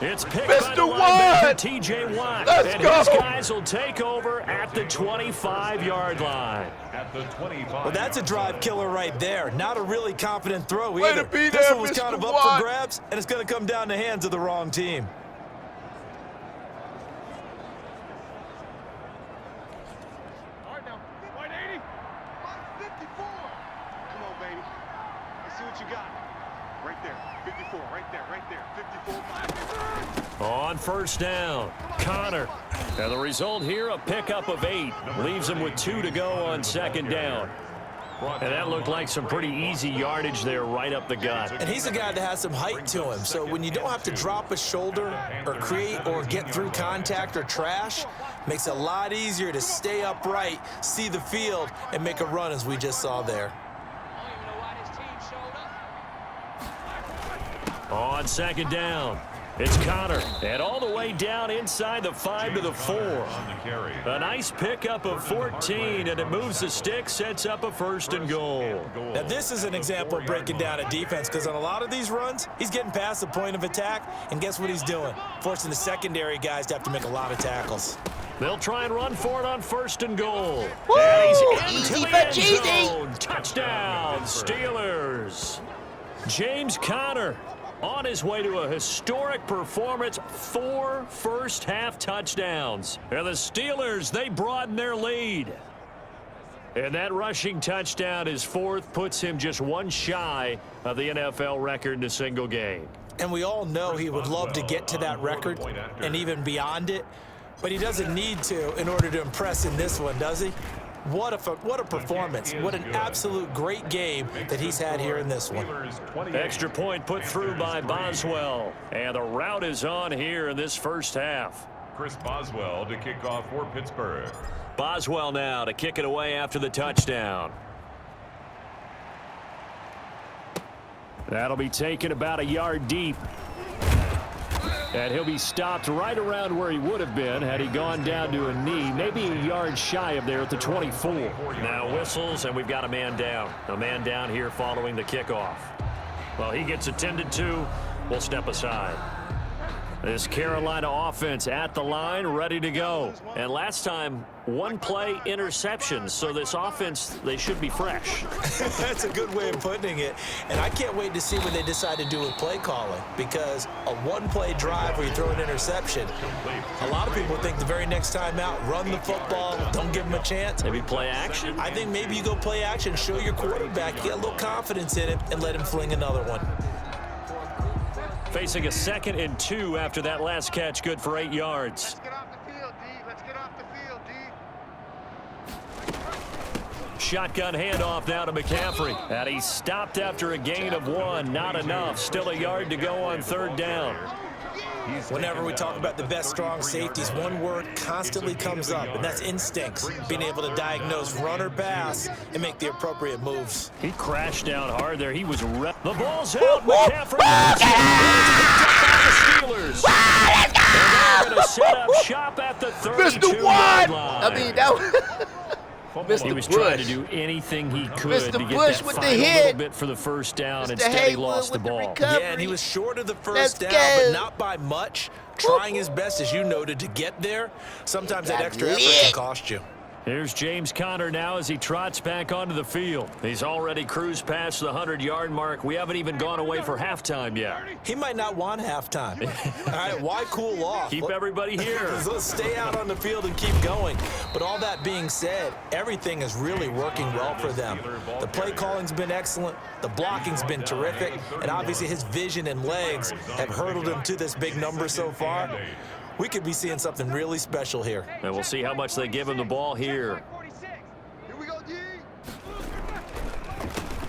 It's picked by the linebacker, T.J. Watt. And his guys will take over at the 25-yard line. At the 25. Well, that's a drive killer right there. Not a really confident throw either. This one was kind of up for grabs, and it's going to come down the hands of the wrong team. All right, now. 180. 54. Come on, baby. Let's see what you got. Right there. 54. Right there. Right there. 54. On first down, Conner. And the result here, a pickup of 8. Leaves him with 2 to go on second down. And that looked like some pretty easy yardage there right up the gut. And he's a guy that has some height to him. So when you don't have to drop a shoulder or create or get through contact or trash, makes it a lot easier to stay upright, see the field, and make a run as we just saw there. On second down, it's Conner. And all the way down inside the 5 to the 4. A nice pickup of 14, and it moves the stick, sets up a 1st and goal. Now, this is an example of breaking down a defense because on a lot of these runs, he's getting past the point of attack, and guess what he's doing? Forcing the secondary guys to have to make a lot of tackles. They'll try and run for it on 1st and goal. Woo! And he's Easy into the end cheesy. zone. Touchdown, Steelers. James Conner on his way to a historic performance, 4 first-half touchdowns. And the Steelers, they broaden their lead. And that rushing touchdown, his 4th, puts him just 1 shy of the NFL record in a single game. And we all know he would love to get to that record and even beyond it, but he doesn't need to in order to impress in this one, does he? What a performance. What an absolute great game that he's had here in this one. Extra point put through by Boswell. And the route is on here in this first half. Chris Boswell to kick off for Pittsburgh. Boswell now to kick it away after the touchdown. That'll be taken about a yard deep. And he'll be stopped right around where he would have been had he gone down to a knee, maybe a yard shy of there at the 24. Now whistles, and we've got a man down. A man down here following the kickoff. Well, he gets attended to. We'll step aside. This Carolina offense at the line, ready to go. And last time, 1 play interception. So this offense, they should be fresh. That's a good way of putting it. And I can't wait to see what they decide to do with play calling, because a 1-play drive where you throw an interception, a lot of people think the very next time out, run the football, don't give them a chance. Maybe play action? I think maybe you go play action, show your quarterback, get a little confidence in him, and let him fling another one. Facing a 2nd and 2 after that last catch, good for 8 yards. Let's get off the field, D. Let's get off the field, D. Shotgun handoff now to McCaffrey. And he's stopped after a gain of 1. Not enough. Still a yard to go on 3rd down. Whenever we talk about the best strong safeties, one word constantly comes up, and that's instincts. Being able to diagnose run or pass and make the appropriate moves. He crashed down hard there. He was the ball's out. McCaffrey. The Steelers. And They're going to set up shop at the 32-yard line. I mean, that was Mr. He was Bush. trying to do anything he could Mr. to get Bush that with the final hit. little bit for the first down. Mr. Instead, he Haywood lost the with the ball. recovery. Yeah, and he was short of the Let's first down, go. but not by much. Trying his best, as you noted, to get there. Sometimes that Got extra effort lit. can cost you. Here's James Conner now as he trots back onto the field. He's already cruised past the 100-yard mark. We haven't even gone away for halftime yet. He might not want halftime. All right, why cool off? Keep everybody here. Let's stay out on the field and keep going. But all that being said, everything is really working well for them. The play calling's been excellent. The blocking's been terrific. And obviously his vision and legs have hurdled him to this big number so far. We could be seeing something really special here. And we'll see how much they give him the ball here. Here we go, D.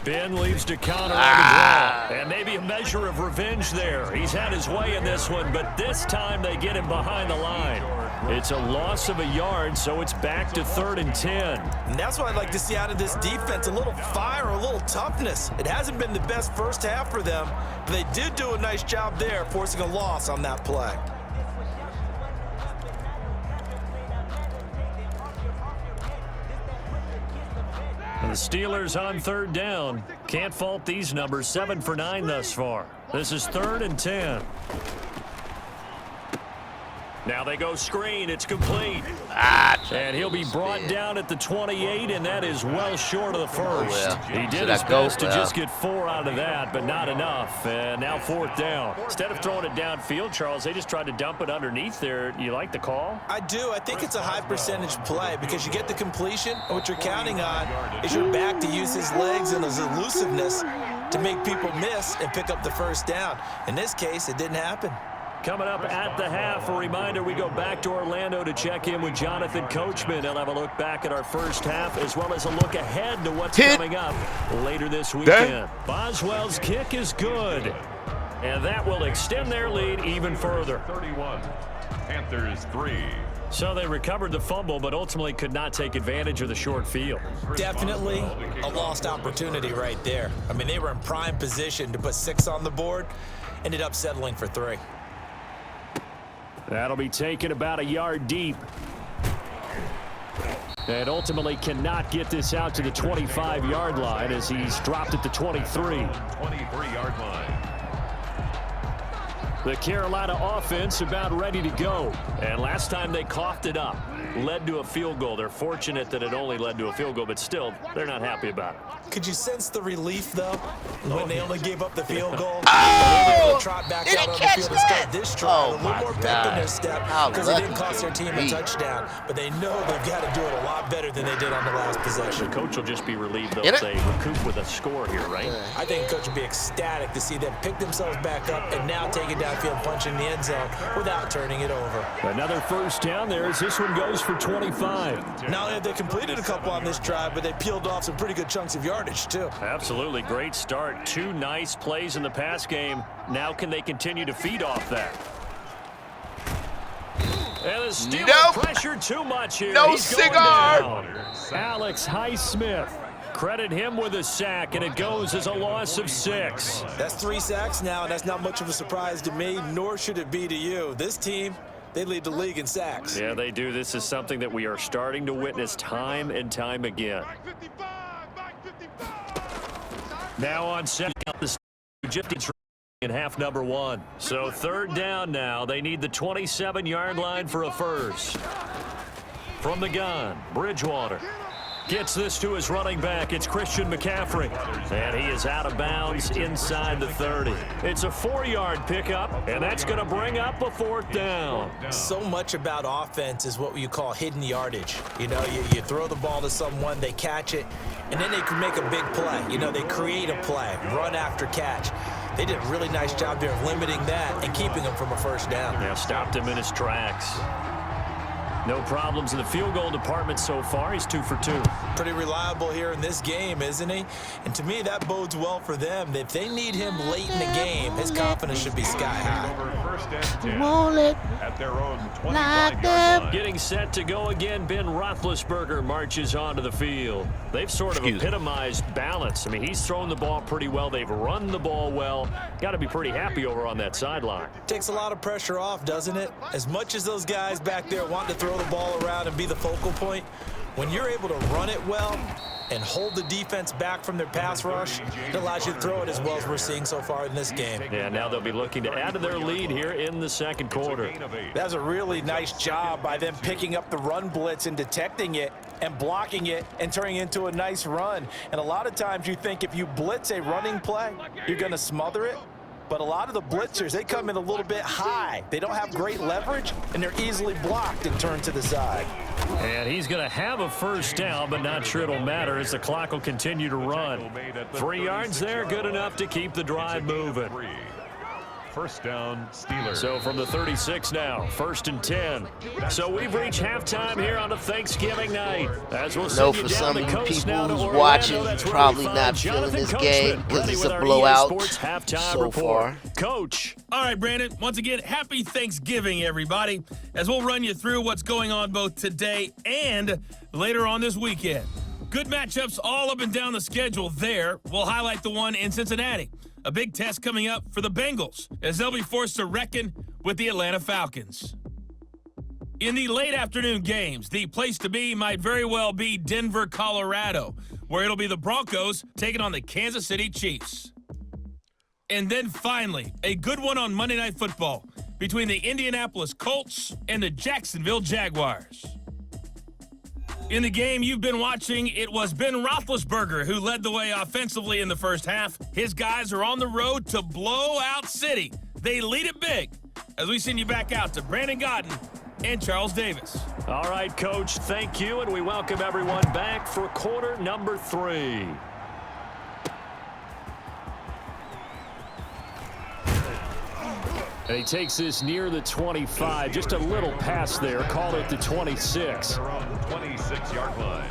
Ben leaves to Conner on the draw. And maybe a measure of revenge there. He's had his way in this one, but this time they get him behind the line. It's a loss of a yard, so it's back to 3rd and 10. And that's what I'd like to see out of this defense, a little fire, a little toughness. It hasn't been the best first half for them, but they did do a nice job there, forcing a loss on that play. And the Steelers on 3rd down. Can't fault these numbers. 7 for 9 thus far. This is 3rd and 10. Now they go screen. It's complete. And he'll be brought down at the 28, and that is well short of the first. well. He did Should his I go? best to just get 4 out of that, but not enough. And now 4th down. Instead of throwing it downfield, Charles, they just tried to dump it underneath there. You like the call? I do. I think it's a high percentage play because you get the completion, and what you're counting on is your back to use his legs and his elusiveness to make people miss and pick up the first down. In this case, it didn't happen. Coming up at the half, a reminder, we go back to Orlando to check in with Jonathan Coachman. He'll have a look back at our first half as well as a look ahead to what's coming up later this weekend. Boswell's kick is good, and that will extend their lead even further. 31, Panthers 3. So they recovered the fumble, but ultimately could not take advantage of the short field. Definitely a lost opportunity right there. I mean, they were in prime position to put 6 on the board, ended up settling for 3. That'll be taken about a yard deep. And ultimately cannot get this out to the 25-yard line as he's dropped at the 23. 23-yard line. The Carolina offense about ready to go. And last time they coughed it up, led to a field goal. They're fortunate that it only led to a field goal, but still, they're not happy about it. Could you sense the relief, though, when they only gave up the field goal? Oh! They were trot back Did out he on the catch field and that? start this drive. Oh, a little my more pep in God. their step How because it didn't lucky cost their team a me. touchdown. But they know they've got to do it a lot better than they did on the last The possession. coach will just be relieved, though, In if it? they recoup with a score here, right? I think Coach would be ecstatic to see them pick themselves back up and now take it downfield, punch in the end zone without turning it over. Another first down there as this one goes for 25. Not only have they completed a couple on this drive, but they peeled off some pretty good chunks of yardage, too. Absolutely great start. 2 nice plays in the pass game. Now can they continue to feed off that? And the Steelers Nope. pressure too much here. No He's going cigar. down. Alex Highsmith. Credit him with a sack, and it goes as a loss of 6. That's 3 sacks now, and that's not much of a surprise to me, nor should it be to you. This team, they lead the league in sacks. Yeah, they do. This is something that we are starting to witness time and time again. Back 55, back 55. Now on second, the Gypsies in half number 1. So 3rd down now. They need the 27-yard line for a first. From the gun, Bridgewater gets this to his running back. It's Christian McCaffrey. And he is out of bounds inside the 30. It's a 4-yard pickup, and that's going to bring up a 4th down. So much about offense is what you call hidden yardage. You know, you throw the ball to someone, they catch it, and then they can make a big play. You know, they create a play, run after catch. They did a really nice job there of limiting that and keeping him from a first down. Now stopped him in his tracks. No problems in the field goal department so far. He's 2 for 2. Pretty reliable here in this game, isn't he? And to me, that bodes well for them. If they need him late in the game, his confidence should be sky high. Over 1st and 10 Won't let at their own like 25-yard them. line. Getting set to go again, Ben Roethlisberger marches onto the field. They've sort of epitomized balance. I mean, he's thrown the ball pretty well. They've run the ball well. Got to be pretty happy over on that sideline. Takes a lot of pressure off, doesn't it? As much as those guys back there want to throw the ball around and be the focal point, when you're able to run it well and hold the defense back from their pass rush, it allows you to throw it as well as we're seeing so far in this game. Yeah, now they'll be looking to add to their lead here in the second quarter. That's a really nice job by them picking up the run blitz and detecting it and blocking it and turning it into a nice run. And a lot of times you think if you blitz a running play, you're going to smother it. But a lot of the blitzers, they come in a little bit high. They don't have great leverage, and they're easily blocked and turned to the side. And he's going to have a first down, but not sure it'll matter as the clock will continue to run. 3 yards there, good enough to keep the drive moving. First down, Steelers. So from the 36 now, 1st and 10. So we've reached halftime here on a Thanksgiving night. As we'll No, send you for down some the of you coast people now to who's Orlando. watching, That's where probably we find not feeling Jonathan this Coachman, game because ready it's with a our blowout EA Sports halftime so report. far. Coach. All right, Brandon, once again, happy Thanksgiving, everybody, as we'll run you through what's going on both today and later on this weekend. Good matchups all up and down the schedule there. We'll highlight the one in Cincinnati. A big test coming up for the Bengals as they'll be forced to reckon with the Atlanta Falcons. In the late afternoon games, the place to be might very well be Denver, Colorado, where it'll be the Broncos taking on the Kansas City Chiefs. And then finally, a good one on Monday Night Football between the Indianapolis Colts and the Jacksonville Jaguars. In the game you've been watching, it was Ben Roethlisberger who led the way offensively in the first half. His guys are on the road to Blowout City. They lead it big as we send you back out to Brandon Godden and Charles Davis. All right, Coach, thank you, and we welcome everyone back for quarter number 3. And he takes this near the 25. Just a little pass there. Call it the 26. Their own 26-yard line.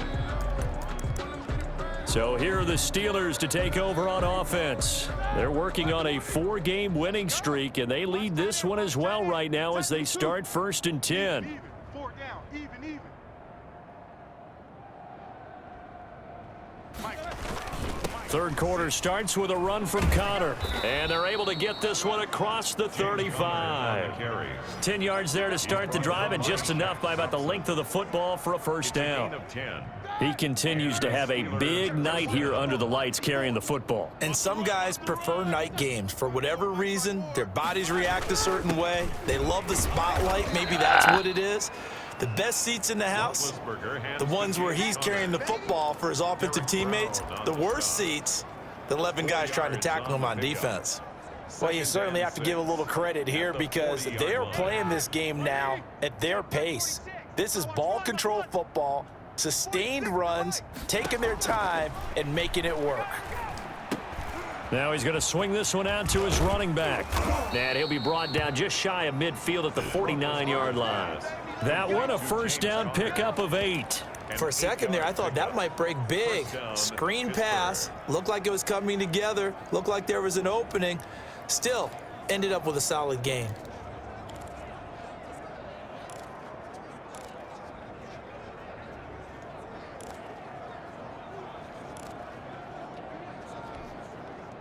So here are the Steelers to take over on offense. They're working on a 4-game winning streak, and they lead this one as well right now as they start 1st and 10. Even. 4 down. Even. Third quarter starts with a run from Connor, and they're able to get this one across the 35. 10 yards there to start the drive, and just enough by about the length of the football for a first down. He continues to have a big night here under the lights carrying the football. And some guys prefer night games. For whatever reason, their bodies react a certain way. They love the spotlight. Maybe that's what it is. The best seats in the house, the ones where he's carrying the football for his offensive teammates. The worst seats, the 11 guys trying to tackle him on defense. Well, you certainly have to give a little credit here because they're playing this game now at their pace. This is ball control football, sustained runs, taking their time and making it work. Now he's going to swing this one out to his running back. And he'll be brought down just shy of midfield at the 49-yard line. That one a first down pickup of 8. For a second there, I thought that might break big. Screen pass, looked like it was coming together, looked like there was an opening. Still, ended up with a solid gain.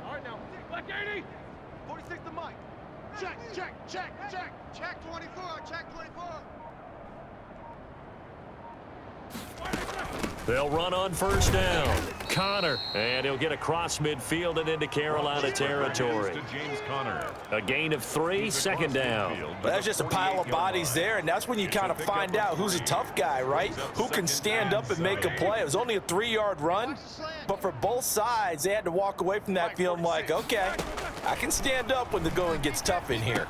All right now. Black 80. 46 to Mike. Check 24. Check 24. They'll run on first down. Connor, and he'll get across midfield and into Carolina territory. A gain of 3, second down. But that's just a pile of bodies there, and that's when you kind of find out who's a tough guy, right? Who can stand up and make a play. It was only a 3-yard run, but for both sides, they had to walk away from that feeling like, okay, I can stand up when the going gets tough in here.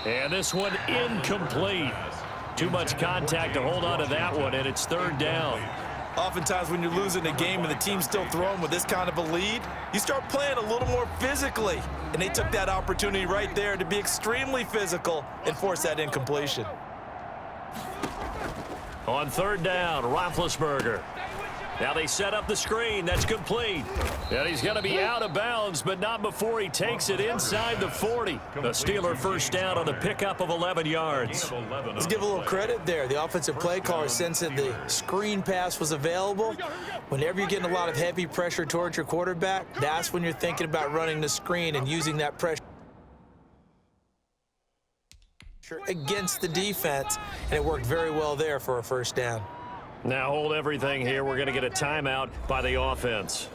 And this one incomplete. Too much contact to hold on to that one, and it's third down. Oftentimes when you're losing a game and the team's still throwing with this kind of a lead, you start playing a little more physically. And they took that opportunity right there to be extremely physical and force that incompletion. On third down, Roethlisberger. Now they set up the screen. That's complete. And he's going to be out of bounds, but not before he takes it inside the 40. The Steeler first down on the pickup of 11 yards. Let's give a little credit there. The offensive play caller sensed that the screen pass was available. Whenever you're getting a lot of heavy pressure towards your quarterback, that's when you're thinking about running the screen and using that pressure against the defense, and it worked very well there for a first down. Now hold everything here. We're going to get a timeout by the offense.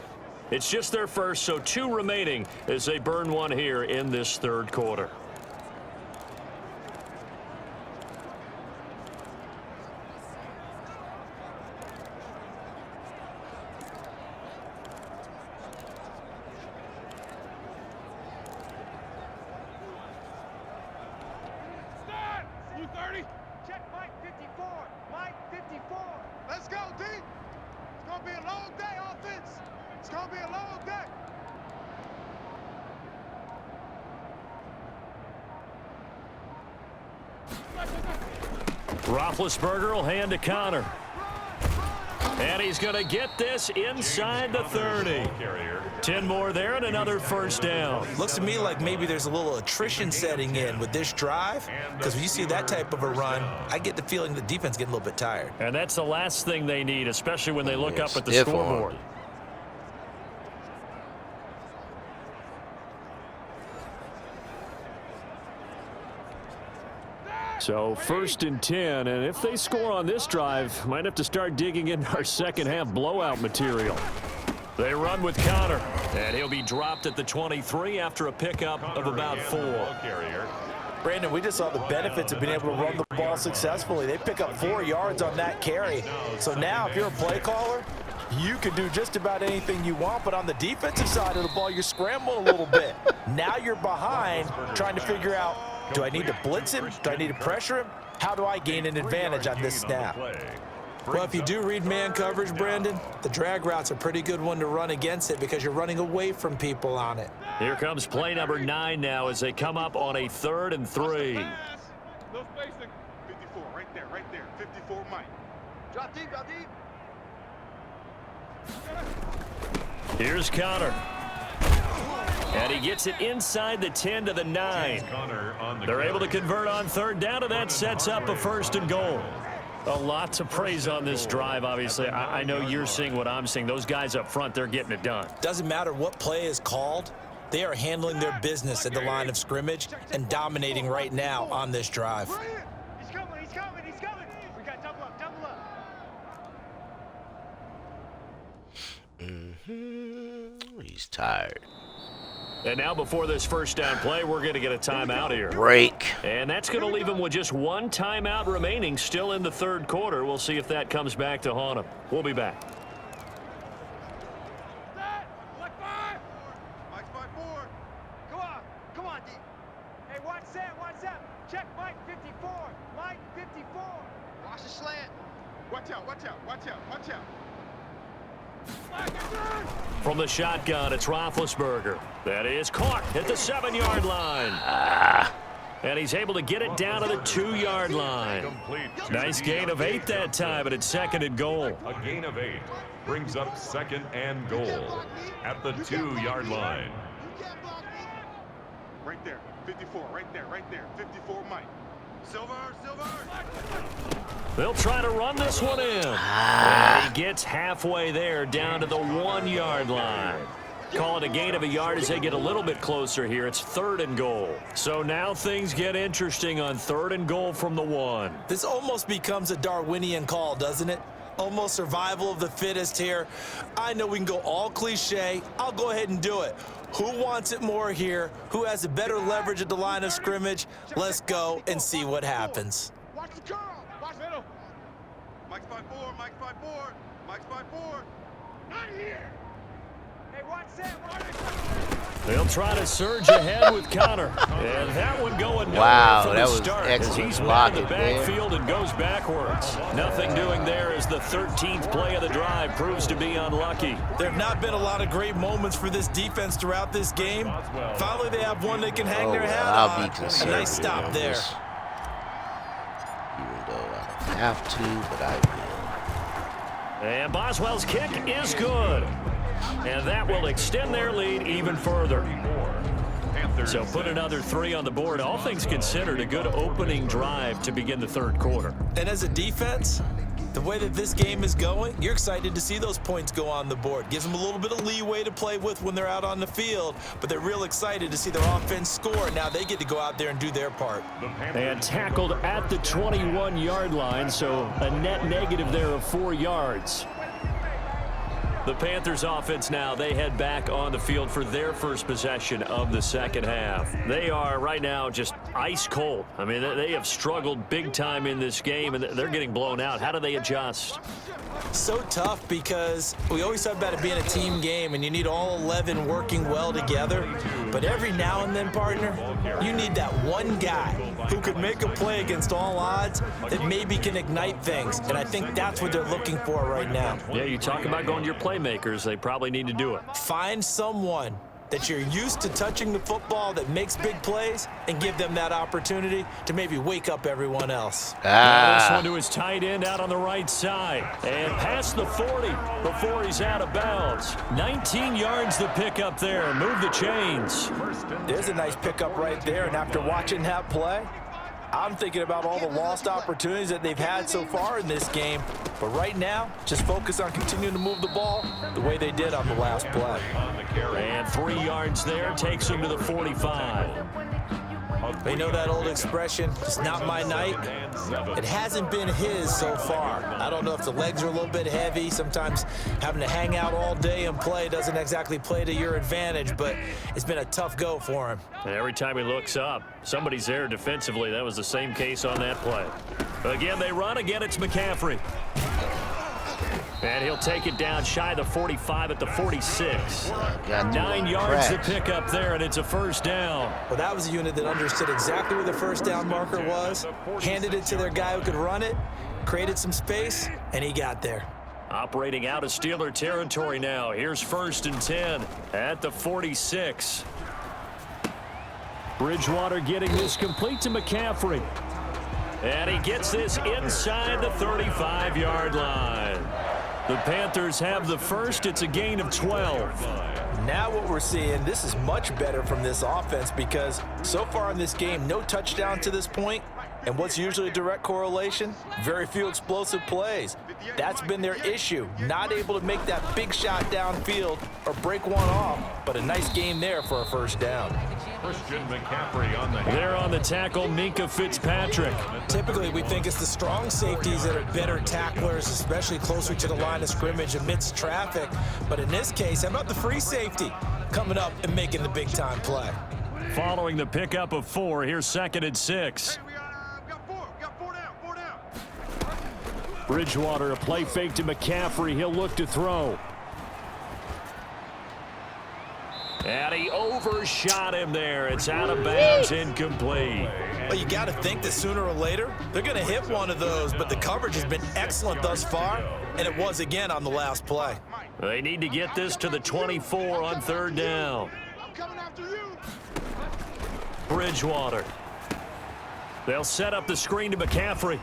It's just their first, so 2 remaining as they burn one here in this third quarter. Check Mike 54. Mike 54. Let's go, D. It's going to be a long day, offense. It's going to be a long day. Roethlisberger will hand to Connor. And he's going to get this inside the 30. 10 more there and another first down. Looks to me like maybe there's a little attrition setting in with this drive, because when you see that type of a run, I get the feeling the defense getting a little bit tired. And that's the last thing they need, especially when they look up at the Stiff scoreboard. arm. So 1st and 10, and if they score on this drive, might have to start digging into our second half blowout material. They run with Connor, and he'll be dropped at the 23 after a pickup of about 4. Brandon, we just saw the benefits of being able to run the ball successfully. They pick up 4 yards on that carry. So now if you're a play caller, you can do just about anything you want, but on the defensive side of the ball, you're scrambling a little bit. Now you're behind trying to figure out, do I need to blitz him? Do I need to pressure him? How do I gain an advantage on this snap? Well, if you do read man coverage, Brandon, the drag route's a pretty good one to run against it because you're running away from people on it. Here comes play number 9 now as they come up on a 3rd and 3. No spacing. 54, right there. 54, Mike. Drop deep, drop deep. Here's Connor. And he gets it inside the 10 to the 9. They're able to convert on 3rd down, and that sets up a 1st and goal. A lot to praise on this drive, obviously. I know you're seeing what I'm seeing. Those guys up front, they're getting it done. Doesn't matter what play is called. They are handling their business at the line of scrimmage and dominating right now on this drive. He's coming. We got double up. He's tired. And now before this first down play, we're going to get a timeout here. Break. And that's going to leave him with just 1 timeout remaining still in the 3rd quarter. We'll see if that comes back to haunt him. We'll be back. Like 5. Mike's 5-4. Come on, D. Hey, watch that. Check Mike 54. Mike 54. Watch the slant. Watch out. From the shotgun, it's Roethlisberger. That is caught at the 7-yard line. And he's able to get it down to the 2-yard line. Nice gain of 8 that time, and it's 2nd and goal. A gain of 8 brings up 2nd and goal at the 2-yard line. Right there. 54. Right there. 54, Mike. Silver. They'll try to run this one in. And he gets halfway there down to the 1-yard line. Call it a gain of a yard as they get a little bit closer here. It's 3rd and goal. So now things get interesting on 3rd and goal from the 1. This almost becomes a Darwinian call, doesn't it? Almost survival of the fittest here. I know we can go all cliche. I'll go ahead and do it. Who wants it more here? Who has a better leverage at the line of scrimmage? Let's go and see what happens. Watch the curl. Watch middle. Mike's 5-4. Mike's 5-4. Not here. Hey, watch that. They'll try to surge ahead with Connor. And that one going nowhere Wow, from that the was start as excellent he's met in blocking the there. backfield and goes backwards. Nothing doing there as the 13th play of the drive proves to be unlucky. There have not been a lot of great moments for this defense throughout this game. Finally, they have one they can hang their hat I'll on. be A conservative nice stop on there. this. Even though I have to, but I will. And Boswell's kick is good. And that will extend their lead even further. So put another 3 on the board. All things considered, a good opening drive to begin the third quarter. And as a defense, the way that this game is going, you're excited to see those points go on the board. Gives them a little bit of leeway to play with when they're out on the field, but they're real excited to see their offense score. Now they get to go out there and do their part. And tackled at the 21-yard line, so a net negative there of 4 yards. The Panthers offense now, they head back on the field for their first possession of the second half. They are right now just ice cold. I mean, they have struggled big time in this game, and they're getting blown out. How do they adjust? So tough because we always talk about it being a team game and you need all 11 working well together. But every now and then, partner, you need that one guy who could make a play against all odds that maybe can ignite things. And I think that's what they're looking for right now. Yeah, you talk about going to your playmakers. They probably need to do it. Find someone that you're used to touching the football that makes big plays and give them that opportunity to maybe wake up everyone else. This one to his tight end out on the right side. And past the 40 before he's out of bounds. 19 yards to pick up there. Move the chains. There's a nice pickup right there, and after watching that play, I'm thinking about all the lost opportunities that they've had so far in this game. But right now, just focus on continuing to move the ball the way they did on the last play. And 3 yards there takes him to the 45. You know that old expression, it's not my night? It hasn't been his so far. I don't know if the legs are a little bit heavy. Sometimes having to hang out all day and play doesn't exactly play to your advantage, but it's been a tough go for him. And every time he looks up, somebody's there defensively. That was the same case on that play. Again, they run. Again, it's McCaffrey. And he'll take it down shy of the 45 at the 46. 9 yards to pick up there, and it's a first down. Well, that was a unit that understood exactly where the first down marker was, handed it to their guy who could run it, created some space, and he got there. Operating out of Steeler territory now. Here's 1st and 10 at the 46. Bridgewater getting this complete to McCaffrey. And he gets this inside the 35-yard line. The Panthers have the first. It's a gain of 12. Now what we're seeing, this is much better from this offense because so far in this game, no touchdown to this point. And what's usually a direct correlation? Very few explosive plays. That's been their issue. Not able to make that big shot downfield or break one off, but a nice game there for a first down. Christian McCaffrey on the There on the tackle, Minka Fitzpatrick. Typically, we think it's the strong safeties that are better tacklers, especially closer to the line of scrimmage amidst traffic. But in this case, how about the free safety coming up and making the big-time play? Following the pickup of 4, here's 2nd and 6. Got four down. Bridgewater, a play fake to McCaffrey. He'll look to throw. And he overshot him there. It's out of bounds, incomplete. Well, you got to think that sooner or later, they're going to hit one of those, but the coverage has been excellent thus far, and it was again on the last play. They need to get this to the 24 on 3rd down. I'm coming after you. Bridgewater. They'll set up the screen to McCaffrey.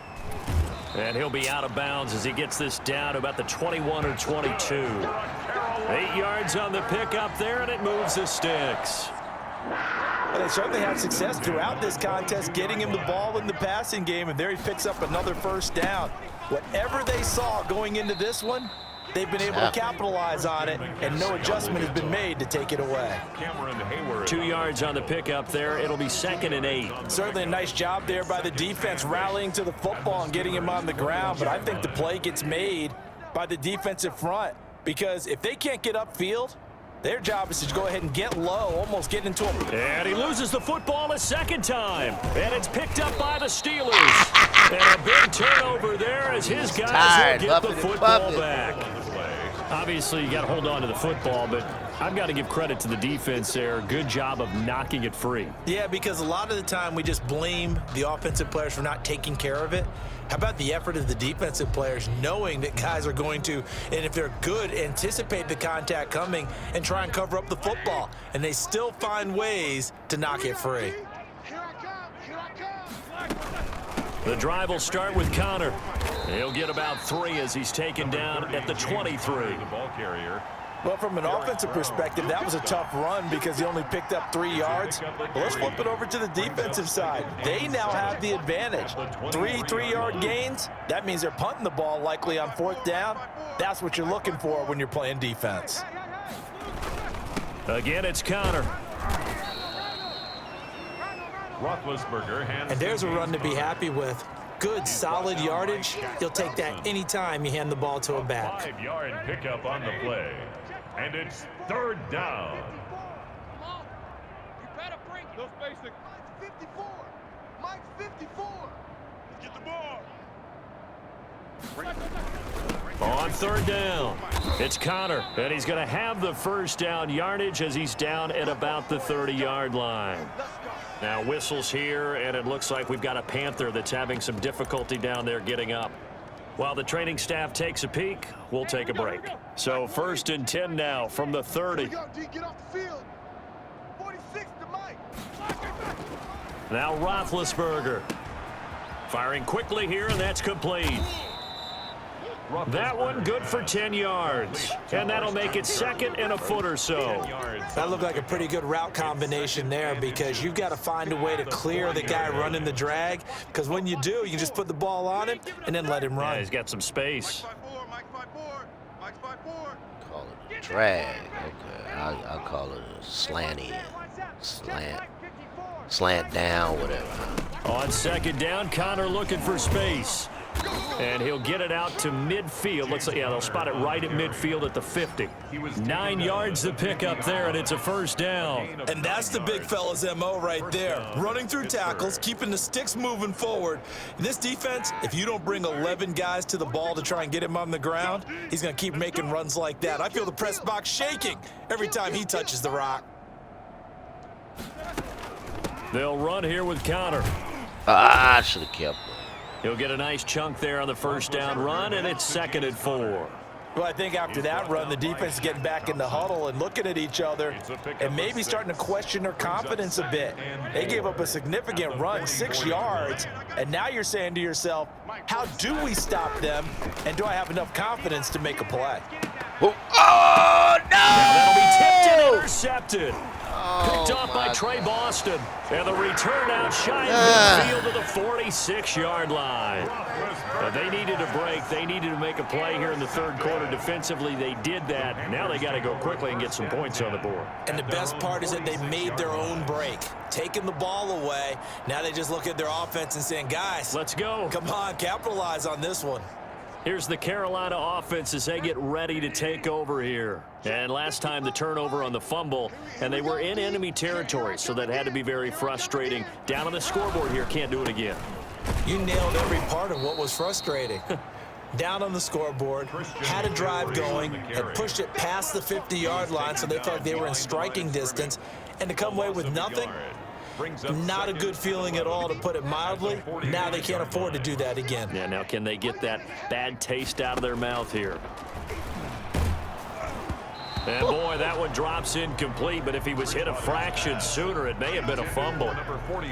And he'll be out of bounds as he gets this down to about the 21 or 22. 8 yards on the pickup there, and it moves the sticks. Well, they certainly had success throughout this contest, getting him the ball in the passing game, and there he picks up another first down. Whatever they saw going into this one, they've been able to capitalize on it, and no adjustment has been made to take it away. 2 yards on the pickup there. It'll be 2nd and 8. Certainly a nice job there by the defense rallying to the football and getting him on the ground, but I think the play gets made by the defensive front because if they can't get upfield, their job is to go ahead and get low, almost get into him. And he loses the football a second time. And it's picked up by the Steelers. And a big turnover there as his guys will get the football back. Obviously, you got to hold on to the football, but I've got to give credit to the defense there. Good job of knocking it free. Yeah, because a lot of the time we just blame the offensive players for not taking care of it. How about the effort of the defensive players knowing that guys are going to, and if they're good, anticipate the contact coming and try and cover up the football. And they still find ways to knock it free. Here I come. The drive will start with Connor. He'll get about 3 as he's taken down at the 23. The ball carrier. Well, from an offensive perspective, that was a tough run because he only picked up 3 yards. But let's flip it over to the defensive side. They now have the advantage. 3 3-yard gains, that means they're punting the ball likely on 4th down. That's what you're looking for when you're playing defense. Again, it's Connor. Roethlisberger hands. And there's a run to be happy with. Good, solid yardage. You'll take that anytime you hand the ball to a back. 5-yard pickup on the play. And it's 3rd down. You better bring it. Those basic. Mike's 54. Mike's 54. Let's get the ball. On 3rd down, it's Connor, and he's going to have the first down yardage as he's down at about the 30-yard line. Now whistles here, and it looks like we've got a Panther that's having some difficulty down there getting up. While the training staff takes a peek, we'll take a break. So 1st and 10 now from the 30. Get off the field. 46 to Mike. Now Roethlisberger. Firing quickly here, and that's complete. That one good for 10 yards. And that'll make it 2nd and a foot or so. That looked like a pretty good route combination there because you've got to find a way to clear the guy running the drag. Because when you do, you just put the ball on him and then let him run. Yeah, he's got some space. Mike's 5'4". Mike's 5'4". Call it a drag. Okay, I'll call it a slanty, slant down, whatever. On 2nd down, Connor looking for space. And he'll get it out to midfield. Looks like, yeah, they'll spot it right at midfield at the 50. 9 yards to pick up there, and it's a 1st down. And that's the big fella's MO right there. Running through tackles, keeping the sticks moving forward. In this defense, if you don't bring 11 guys to the ball to try and get him on the ground, he's going to keep making runs like that. I feel the press box shaking every time he touches the rock. They'll run here with Connor. I should have kept it. He'll get a nice chunk there on the 1st down run, and it's 2nd and 4. Well, I think after that run, the defense is getting back in the huddle and looking at each other and maybe starting to question their confidence a bit. They gave up a significant run, 6 yards, and now you're saying to yourself, how do we stop them, and do I have enough confidence to make a play? Oh, no! Now that'll be tipped and intercepted. Picked off by Trey Boston. And the return out shy of midfield to the 46-yard line. They needed a break. They needed to make a play here in the 3rd quarter. Defensively, they did that. Now they got to go quickly and get some points on the board. And the best part is that they made their own break. Taking the ball away. Now they just look at their offense and saying, guys, let's go. Come on, capitalize on this one. Here's the Carolina offense as they get ready to take over here. And last time the turnover on the fumble, and they were in enemy territory, so that had to be very frustrating. Down on the scoreboard here, can't do it again. You nailed every part of what was frustrating. Down on the scoreboard, had a drive going, and pushed it past the 50-yard line so they felt like they were in striking distance, and to come away with nothing, not a good feeling at all, to put it mildly. Now they can't afford to do that again. Yeah, now can they get that bad taste out of their mouth here? And boy, that one drops incomplete, but if he was hit a fraction sooner, it may have been a fumble.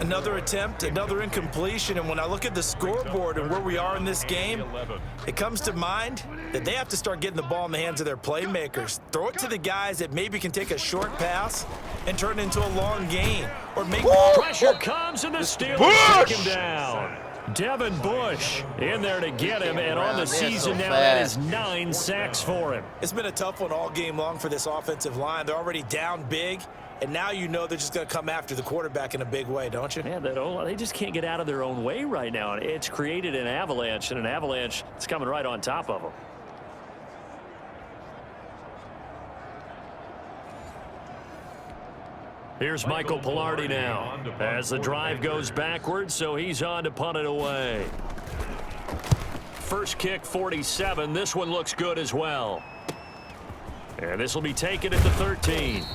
Another attempt, another incompletion, and when I look at the scoreboard and where we are in this game, it comes to mind that they have to start getting the ball in the hands of their playmakers. Throw it to the guys that maybe can take a short pass and turn it into a long gain. Or make pressure comes, and the Steelers take him down. Devin Bush in there to get him, and on the season now, that is 9 sacks for him. It's been a tough one all game long for this offensive line. They're already down big, and now you know they're just going to come after the quarterback in a big way, don't you? Man, they just can't get out of their own way right now. It's created an avalanche, and an avalanche is coming right on top of them. Here's Michael Pilardi now as the drive goes backwards, so he's on to punt it away. First kick, 47. This one looks good as well. And this will be taken at the 13.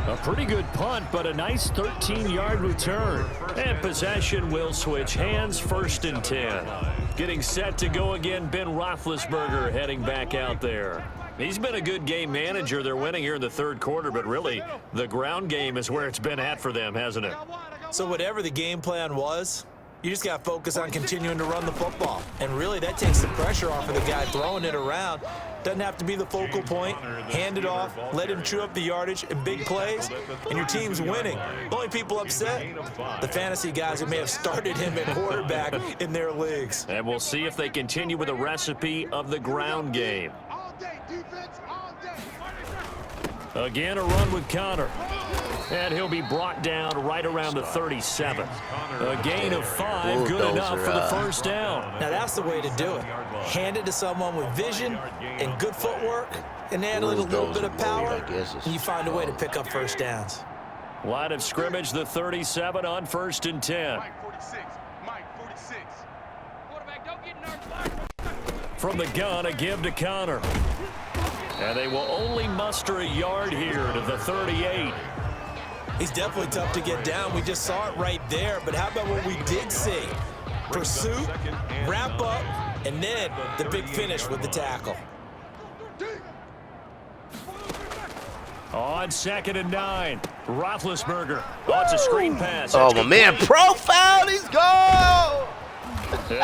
A pretty good punt, but a nice 13-yard return. And possession will switch hands, 1st and 10. Getting set to go again, Ben Roethlisberger heading back out there. He's been a good game manager. They're winning here in the 3rd quarter, but really the ground game is where it's been at for them, hasn't it? So whatever the game plan was, You just got to focus on continuing to run the football. And really, that takes the pressure off of the guy throwing it around. Doesn't have to be the focal point. Hand it off, let him chew up the yardage in big plays, and your team's winning. The only people upset, the fantasy guys who may have started him at quarterback in their leagues. And we'll see if they continue with a recipe of the ground game. All day, defense, all day. Again, a run with Connor. And he'll be brought down right around the 37. A gain of 5, good enough for the first down. Now, that's the way to do it. Hand it to someone with vision and good footwork and add a little bit of power, and you find a way to pick up first downs. Line of scrimmage, the 37 on 1st and 10. Mike 46, Mike 46. Quarterback, don't get nervous. From the gun, a give to Connor. And they will only muster a yard here to the 38. He's definitely tough to get down. We just saw it right there. But how about what we did see? Pursuit, wrap up, and then the big finish with the tackle. On 2nd and 9, Roethlisberger. Oh, it's a screen pass. Oh, my man, profile, he's gone.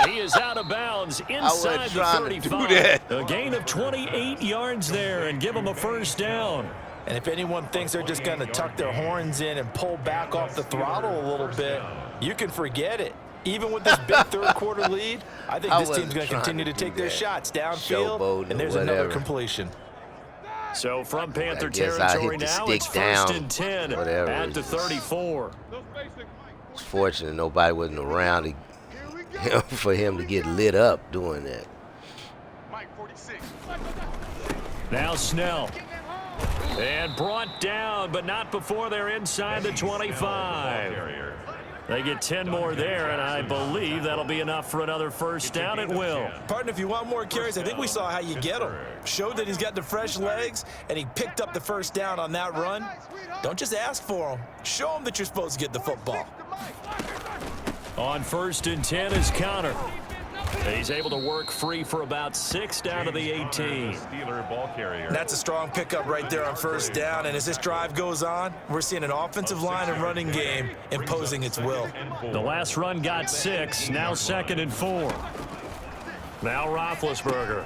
He is out of bounds inside the 35. A gain of 28 yards there and give him a first down. And if anyone thinks they're just going to tuck their horns in and pull back off the throttle a little bit, you can forget it. Even with this big third-quarter lead, I think this team's going to continue to take their shots downfield, and there's another completion. So from Panther territory now, it's 1st and 10 at the 34. It's fortunate nobody wasn't around for him to get lit up doing that. Mike 46. Now Snell. And brought down, but not before they're inside the 25. They get 10 more there, and I believe that'll be enough for another first down. It will. Partner, if you want more carries, I think we saw how you get him. Showed that he's got the fresh legs, and he picked up the first down on that run. Don't just ask for him. Show him that you're supposed to get the football. On 1st and 10 is Connor. He's able to work free for about 6 down to the 18. That's a strong pickup right there on first down. And as this drive goes on, we're seeing an offensive line and running game imposing its will. The last run got 6. Now 2nd and 4. Now Roethlisberger.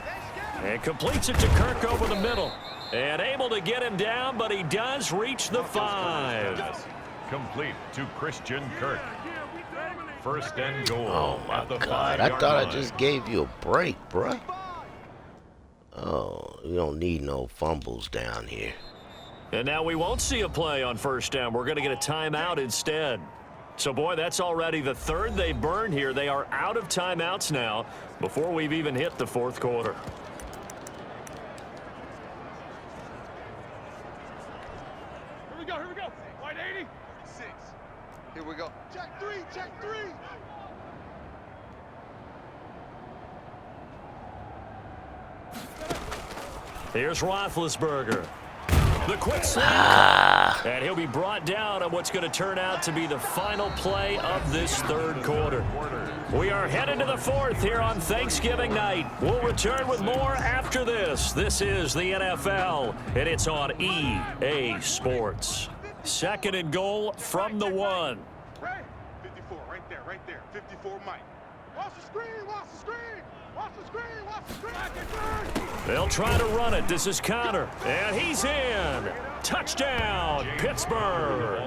And completes it to Kirk over the middle. And able to get him down, but he does reach the 5. Complete to Christian Kirk. 1st and goal. Oh, my God. I thought I just gave you a break, bruh. Oh, you don't need no fumbles down here. And now we won't see a play on first down. We're going to get a timeout instead. So, boy, that's already the 3rd they burned here. They are out of timeouts now before we've even hit the 4th quarter. Here we go, here we go. White 80. 6. Here we go. Check 3, check 3. Here's Roethlisberger. The quick slant. And he'll be brought down on what's going to turn out to be the final play of this 3rd quarter. We are headed to the 4th here on Thanksgiving night. We'll return with more after this. This is the NFL, and it's on EA Sports. 2nd and goal from the 1. 54, right there. 54, Mike. Watch the screen, watch the screen. Watch the screen, watch the screen. They'll try to run it. This is Connor, and he's in. Touchdown, Pittsburgh.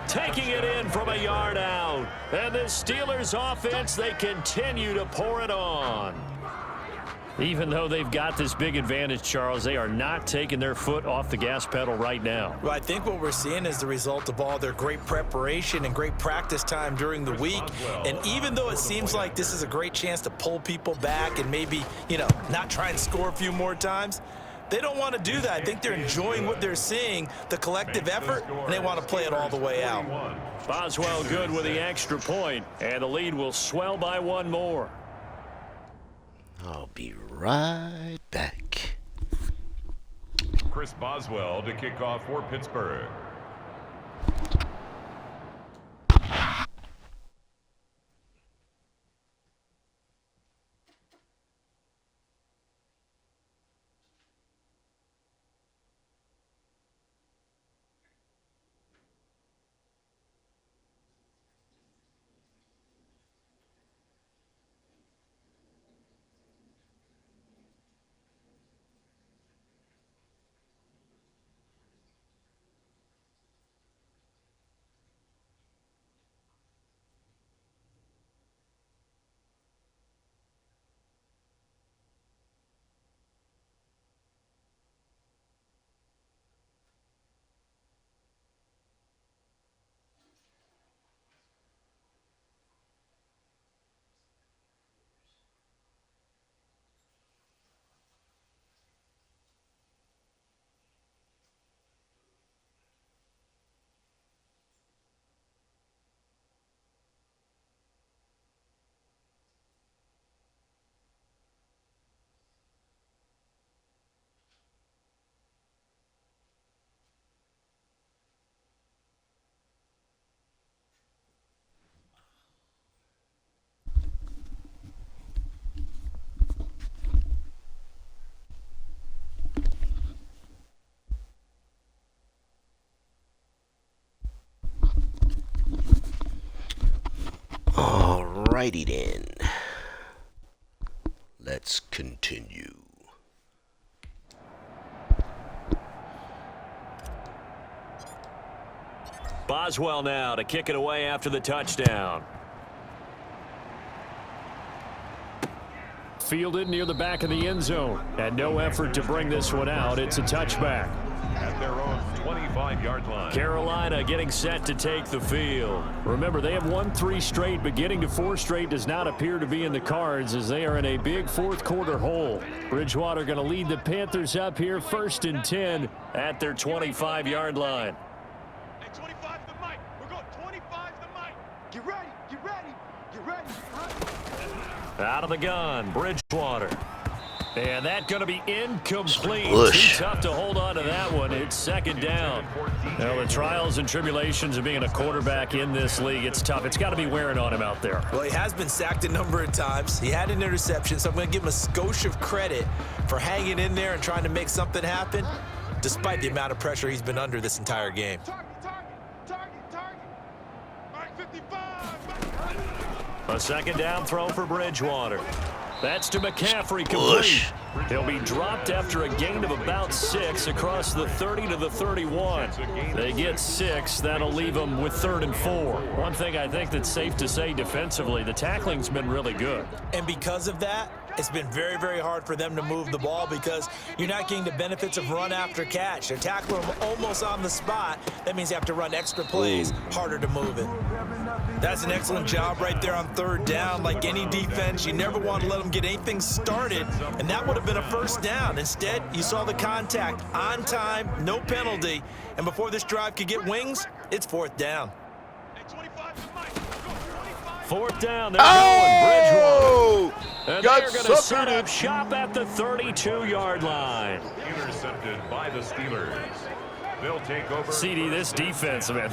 Taking it in from a yard out. And the Steelers offense, they continue to pour it on. Even though they've got this big advantage, Charles, they are not taking their foot off the gas pedal right now. Well, I think what we're seeing is the result of all their great preparation and great practice time during the week. And even though it seems like this is a great chance to pull people back and maybe, not try and score a few more times, they don't want to do that. I think they're enjoying what they're seing, the collective effort, and they want to play it all the way out. Boswell good with the extra point, and the lead will swell by 1 more. I'll be right back. Chris Boswell to kick off for Pittsburgh. Alrighty then. Let's continue. Boswell now to kick it away after the touchdown. Fielded near the back of the end zone. And no effort to bring this one out. It's a touchback. At their own 25-yard line. Carolina getting set to take the field. Remember, they have won 3 straight, but getting to 4 straight does not appear to be in the cards as they are in a big fourth quarter hole. Bridgewater going to lead the Panthers up here 1st and 10 at their 25-yard line. Hey, 25 to Mike. We're going 25 to Mike. Get ready, get ready, get ready. Out of the gun, Bridgewater. And that's going to be incomplete. Bush. Too tough to hold on to that one. It's 2nd down. Now, the trials and tribulations of being a quarterback in this league, it's tough. It's got to be wearing on him out there. Well, he has been sacked a number of times. He had an interception, so I'm going to give him a skosh of credit for hanging in there and trying to make something happen, despite the amount of pressure he's been under this entire game. Target. Mike 55. A 2nd down throw for Bridgewater. That's to McCaffrey, Bush. complete. He'll be dropped after a gain of about 6 across the 30 to the 31. They get 6. That'll leave them with 3rd and 4. One thing I think that's safe to say defensively, the tackling's been really good. And because of that, it's been very, very hard for them to move the ball because you're not getting the benefits of run after catch. They're tackling them almost on the spot. That means you have to run extra plays, harder to move it. That's an excellent job right there on 3rd down. Like any defense, you never want to let them get anything started, and that would have been a 1st down. Instead, you saw the contact on time, no penalty, and before this drive could get wings, it's 4th down. Hey, 25 to Mike. Go 25. 4th down, they're going, Bridgewater. And Got they're going to set suckered. up shop at the 32-yard line. Intercepted by the Steelers. They'll take over. CD, this defense, man,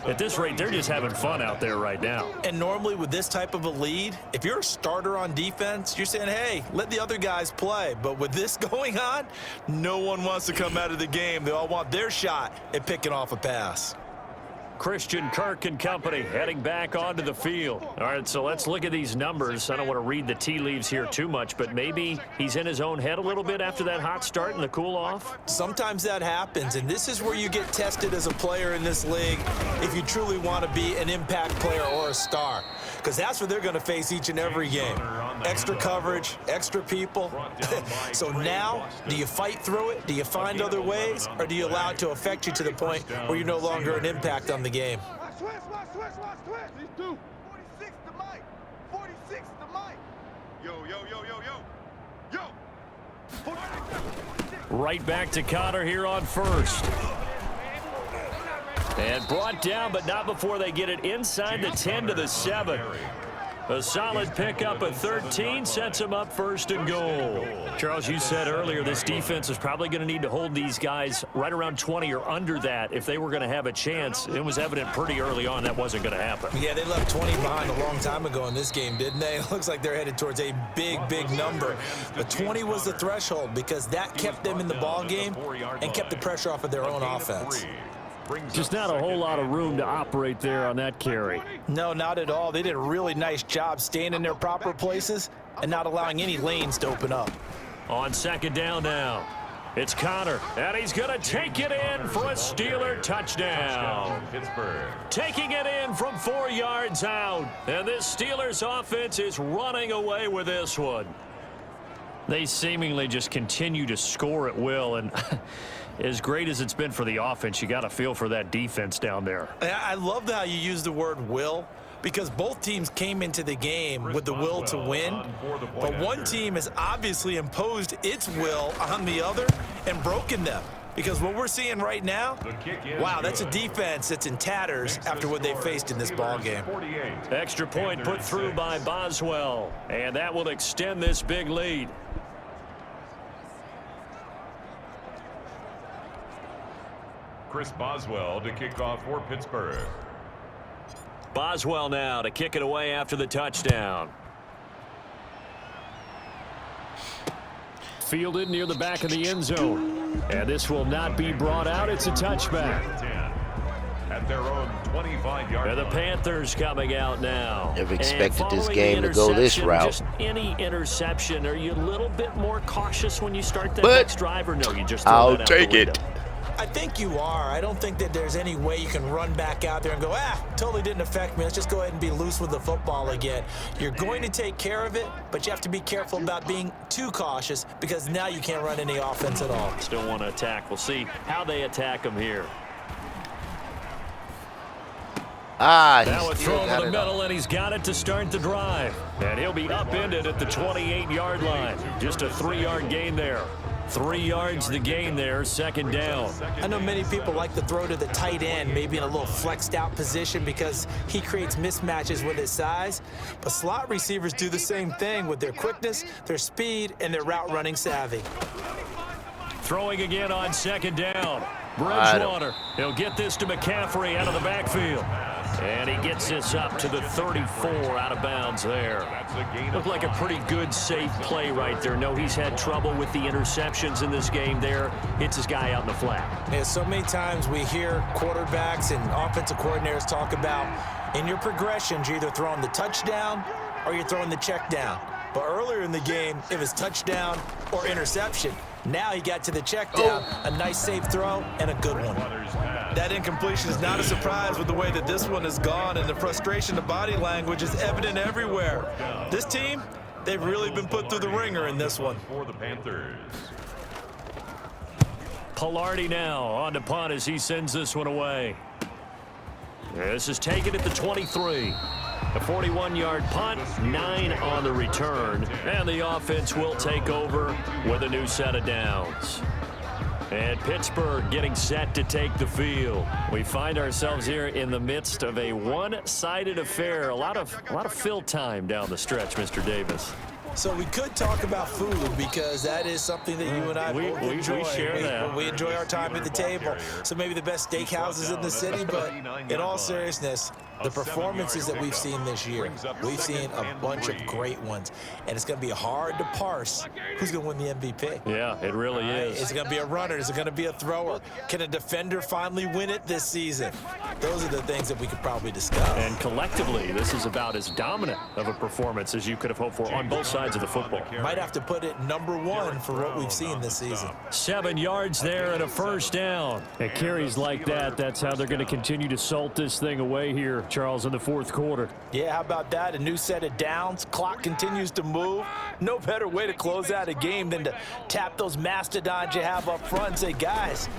at this rate, they're just having fun out there right now. And normally with this type of a lead, if you're a starter on defense, you're saying, hey, let the other guys play. But with this going on, no one wants to come out of the game. They all want their shot at picking off a pass. Christian Kirk and company heading back onto the field. All right, so let's look at these numbers. I don't want to read the tea leaves here too much, but maybe he's in his own head a little bit after that hot start and the cool off. Sometimes that happens, and this is where you get tested as a player in this league if you truly want to be an impact player or a star, because that's what they're going to face each and every game. Extra coverage, extra people. So now, do you fight through it? Do you find other ways? Or do you allow it to affect you to the point where you're no longer an impact on the game? Watch twist. These two. 46 to Mike. 46 to Mike. Yo. 46. Right back to Connor here on 1st. And brought down, but not before they get it inside the 10 to the 7. A solid pickup at 13 sets them up 1st and goal. Charles, you said earlier this defense is probably going to need to hold these guys right around 20 or under that if they were going to have a chance. It was evident pretty early on that wasn't going to happen. Yeah, they left 20 behind a long time ago in this game, didn't they? It looks like they're headed towards a big number. But 20 was the threshold because that kept them in the ball game and kept the pressure off of their own offense. Just not a whole lot of room to operate there on that carry. No, not at all. They did a really nice job staying in their proper places and not allowing any lanes to open up. On 2nd down now, it's Connor, and he's going to take it in for a Steeler touchdown. Pittsburgh. Taking it in from 4 yards out, and this Steelers offense is running away with this one. They seemingly just continue to score at will, and as great as it's been for the offense, you got to feel for that defense down there. I love how you use the word will, because both teams came into the game with the will to win, but one team has obviously imposed its will on the other and broken them. Because what we're seeing right now, wow, that's a defense that's in tatters after what they faced in this ball game. Extra point put through by Boswell, and that will extend this big lead. Chris Boswell to kick off for Pittsburgh. Boswell now to kick it away after the touchdown. Fielded near the back of the end zone. And this will not be brought out. It's a touchback. at their own 25-yard And the line. Panthers coming out now. Never And expected this following game the to go this interception, route. Just any interception, are you a little bit more cautious when you start that But next drive, or no, you just throw I'll that out the take window? it. I think you are. I don't think that there's any way you can run back out there and go, totally didn't affect me. Let's just go ahead and be loose with the football again. You're going to take care of it, but you have to be careful about being too cautious because now you can't run any offense at all. Still want to attack. We'll see how they attack them here. Now a He throw still over got the it middle, up. and he's got it to start the drive. And he'll be upended at the 28-yard line. Just a 3-yard gain there. 3 yards to gain there, second down. I know many people like to throw to the tight end, maybe in a little flexed out position because he creates mismatches with his size. But slot receivers do the same thing with their quickness, their speed, and their route running savvy. Throwing again on second down. Bridgewater. He'll get this to McCaffrey out of the backfield. And he gets this up to the 34 out of bounds there. Looked like a pretty good, safe play right there. No, he's had trouble with the interceptions in this game there. Hits his guy out in the flat. Yeah, so many times we hear quarterbacks and offensive coordinators talk about in your progressions, you're either throwing the touchdown or you're throwing the check down. But earlier in the game, it was touchdown or interception. Now he got to the check down, a nice safe throw, and a good one. That incompletion is not a surprise with the way that this one has gone, and the frustration, the body language is evident everywhere. This team, they've really been put through the ringer in this one. For the Panthers. Pilardi now on the punt as he sends this one away. This is taken at the 23. A 41-yard punt, 9 on the return, and the offense will take over with a new set of downs. And Pittsburgh getting set to take the field. We find ourselves here in the midst of a one-sided affair. A lot of fill time down the stretch, Mr. Davis. So we could talk about food because that is something that you and I both enjoy. We share that. We enjoy our time at the table. So maybe the best steakhouses in the city, but in all seriousness, the performances that we've seen this year, we've seen a bunch of great ones. And it's going to be hard to parse who's going to win the MVP. Yeah, it really is. Is it going to be a runner? Is it going to be a thrower? Can a defender finally win it this season? Those are the things that we could probably discuss. And collectively, this is about as dominant of a performance as you could have hoped for on both sides of the football. Might have to put it #1 for what we've seen this season. 7 yards there and a first down. And carries like that, that's how they're going to continue to salt this thing away here, Charles, in the fourth quarter. Yeah, how about that? A new set of downs. Clock continues to move. No better way to close out a game than to tap those mastodons you have up front and say, guys,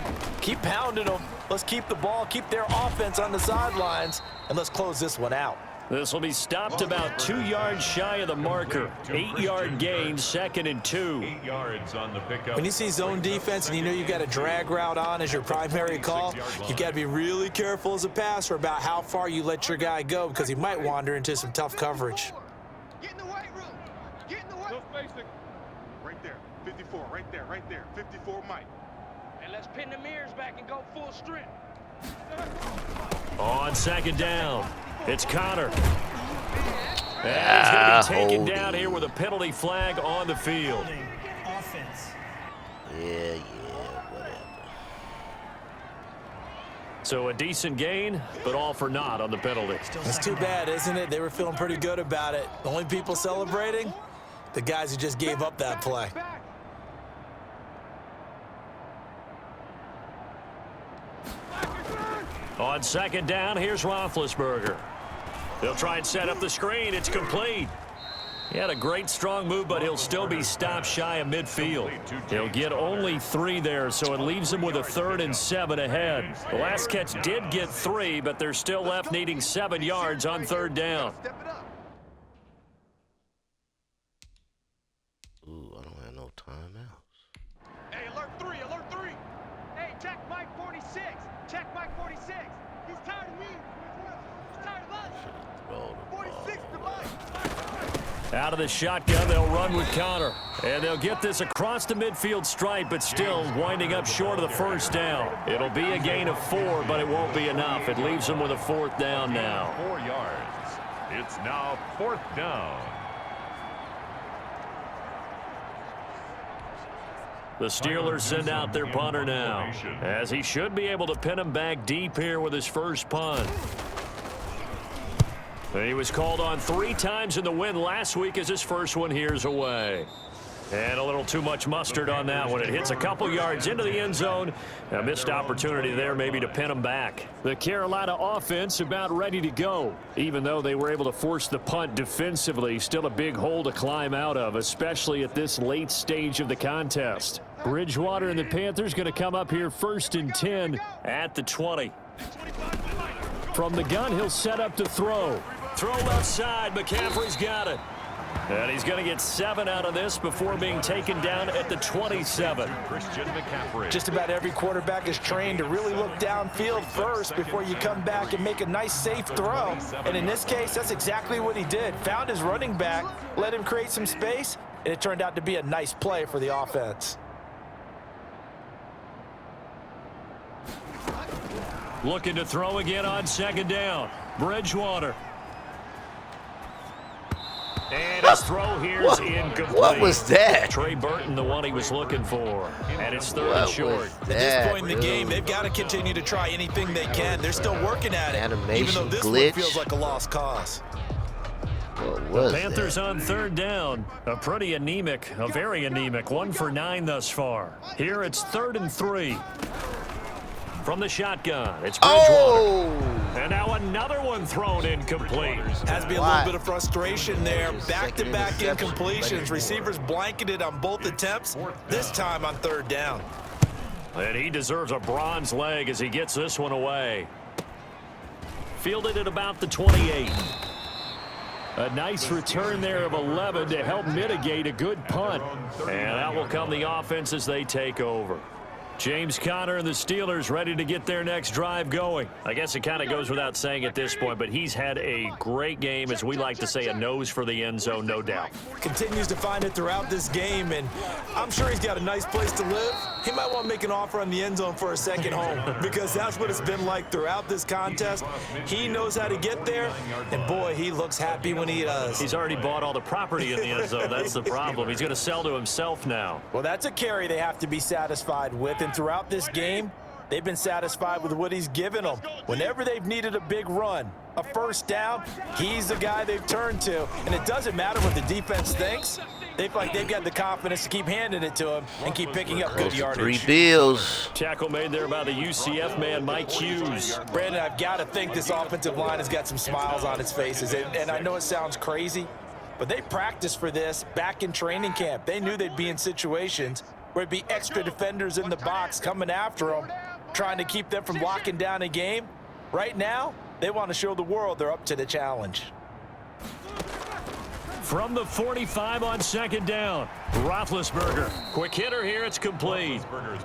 keep pounding them. Let's keep the ball, keep their offense on the sidelines, and let's close this one out. This will be stopped about 2 yards shy of the marker. 8-yard gain, 2nd and 2. 8 yards on the pickup. When you see zone defense and you know you've got a drag route on as your primary call, you've got to be really careful as a passer about how far you let your guy go because he might wander into some tough coverage. Get in the weight room. Get in the weight. Right there, 54, right there, 54 Mike. And let's pin the mirrors back and go full strength. On second down, it's Connor. And he's going to be taken down here with a penalty flag on the field. Yeah, whatever. So a decent gain, but all for naught on the penalty. It's too bad, isn't it? They were feeling pretty good about it. The only people celebrating, the guys who just gave up that play. On second down, here's Roethlisberger. They'll try and set up the screen. It's complete. He had a great strong move, but he'll still be stopped shy of midfield. He'll get only 3 there, so it leaves him with a 3rd and 7 ahead. The last catch did get 3, but they're still left needing 7 yards on 3rd down. Ooh, I don't have no timeouts. Hey, alert 3, alert 3. Hey, check Mike 46. Check Mike 46. He's tired of me. He's tired of us. Roll the 46 to ball. Mike. Out of the shotgun, they'll run with Connor. And they'll get this across the midfield stripe, but still winding up short of the first down. It'll be a gain of 4, but it won't be enough. It leaves them with a 4th down now. 4 yards. It's now 4th down. The Steelers send out their punter now, as he should be able to pin him back deep here with his first punt. He was called on 3 times in the win last week as his first one here's away. And a little too much mustard on that one. It hits a couple yards into the end zone. A missed opportunity there maybe to pin him back. The Carolina offense about ready to go. Even though they were able to force the punt defensively, still a big hole to climb out of, especially at this late stage of the contest. Bridgewater and the Panthers going to come up here 1st and 10 at the 20. From the gun, he'll set up to throw. Throw left side. McCaffrey's got it. And he's going to get 7 out of this before being taken down at the 27. Just about every quarterback is trained to really look downfield first before you come back and make a nice, safe throw. And in this case, that's exactly what he did. Found his running back, let him create some space, and it turned out to be a nice play for the offense. Looking to throw again on 2nd down. Bridgewater. And his throw here is incomplete. What was that? Trey Burton, the one he was looking for. And it's 3rd and short. At this point in the game, they've got to continue to try anything they can. They're still working at it, Animation even though this glitch. one feels like a lost cause. What was Panthers that? on 3rd down. A very anemic 1 for 9 thus far. Here it's 3rd and 3. From the shotgun, it's Bridgewater. Oh! And now another one thrown incomplete. Has to be a little bit of frustration there. Back-to-back incompletions. Receivers blanketed on both attempts, this time on 3rd down. And he deserves a bronze leg as he gets this one away. Fielded at about the 28. A nice return there of 11 to help mitigate a good punt. And that will come the offense as they take over. James Conner and the Steelers ready to get their next drive going. I guess it kind of goes without saying at this point, but he's had a great game, as we like to say, a nose for the end zone, no doubt. Continues to find it throughout this game, and I'm sure he's got a nice place to live. He might want to make an offer on the end zone for a second home, because that's what it's been like throughout this contest. He knows how to get there, and boy, he looks happy when he does. He's already bought all the property in the end zone. That's the problem. He's going to sell to himself now. Well, that's a carry they have to be satisfied with. And throughout this game, they've been satisfied with what he's given them. Whenever they've needed a big run, a 1st down, he's the guy they've turned to. And it doesn't matter what the defense thinks. They've got the confidence to keep handing it to him and keep picking up good yardage. 3 bills. Tackle made there by the UCF man, Mike Hughes. Brandon, I've got to think this offensive line has got some smiles on its faces. And I know it sounds crazy, but they practiced for this back in training camp. They knew they'd be in situations where it'd be extra defenders in the box coming after them, trying to keep them from locking down a game. Right now, they want to show the world they're up to the challenge. From the 45 on 2nd down, Roethlisberger. Quick hitter here, it's complete.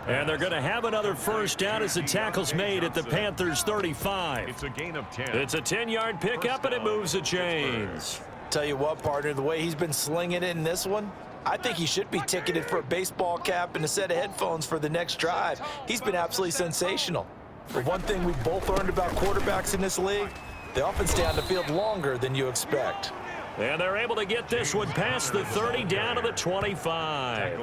And they're going to have another 1st down as the tackle's made at the Panthers' 35. It's a gain of 10. It's a 10-yard pickup, and it moves the chains. Tell you what, partner, the way he's been slinging it in this one, I think he should be ticketed for a baseball cap and a set of headphones for the next drive. He's been absolutely sensational. But one thing we've both learned about quarterbacks in this league, they often stay on the field longer than you expect. And they're able to get this one past the 30 down to the 25.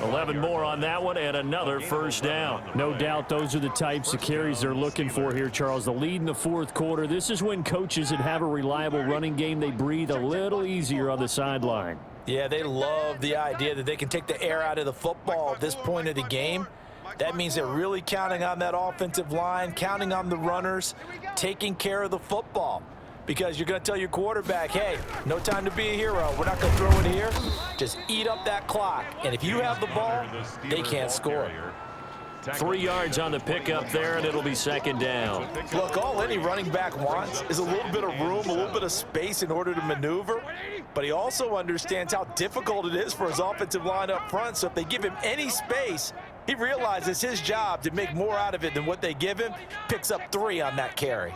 11 more on that one and another 1st down. No doubt those are the types of carries they're looking for here, Charles. The lead in the 4th quarter. This is when coaches that have a reliable running game, they breathe a little easier on the sideline. Yeah, they love the idea that they can take the air out of the football at this point of the game. That means they're really counting on that offensive line, counting on the runners, taking care of the football. Because you're going to tell your quarterback, hey, no time to be a hero. We're not going to throw it here. Just eat up that clock. And if you have the ball, they can't score. 3 yards on the pickup there, and it'll be 2nd down. Look, all any running back wants is a little bit of room, a little bit of space in order to maneuver. But he also understands how difficult it is for his offensive line up front. So if they give him any space, he realizes his job to make more out of it than what they give him. Picks up 3 on that carry.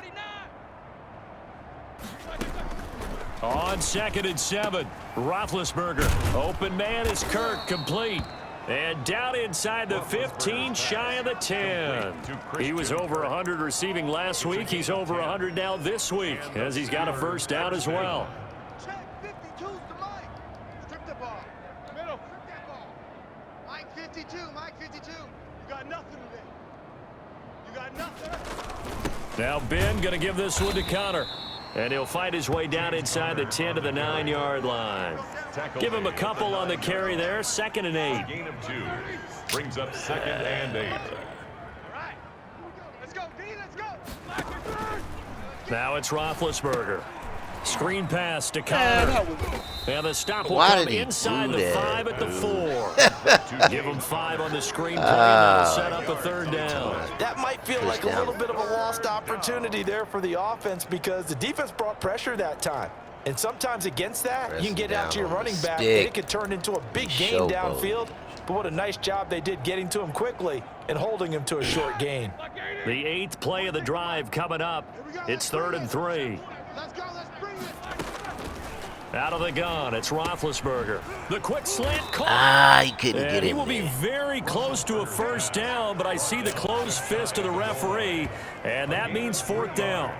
On 2nd and 7, Roethlisberger. Open man is Kirk, complete. And down inside the 15, shy of the 10. He was over 100 receiving last week. He's over 100 now this week, as he's got a 1st down as well. Check 52's the line. Strip the ball. Middle. Strip that ball. Line 52. 52, Mike 52. You got nothing today. You got nothing. Now Ben going to give this one to Connor. And he'll fight his way down inside the 10 to the 9-yard line. Give him a couple on the carry there. 2nd and 8. Gain of 2. Brings up 2nd and 8. All right. Let's go, D. Let's go. Now it's Roethlisberger. Screen pass to Connor. And the stop will Why come did he inside do the that? 5 at the 4. Give him 5 on the screen play, and that'll set up a 3rd down. That might feel like a little bit of a lost opportunity there for the offense because the defense brought pressure that time. And sometimes against that, you can get out to your running back, and it could turn into a big game downfield. But what a nice job they did getting to him quickly and holding him to a short gain. The 8th play of the drive coming up. It's 3rd and 3. Let's go. Let's bring it. Out of the gun, it's Roethlisberger. The quick slant caught. Ah, he couldn't And get he him will be there. very close to a 1st down, but I see the closed fist of the referee, and that means 4th down.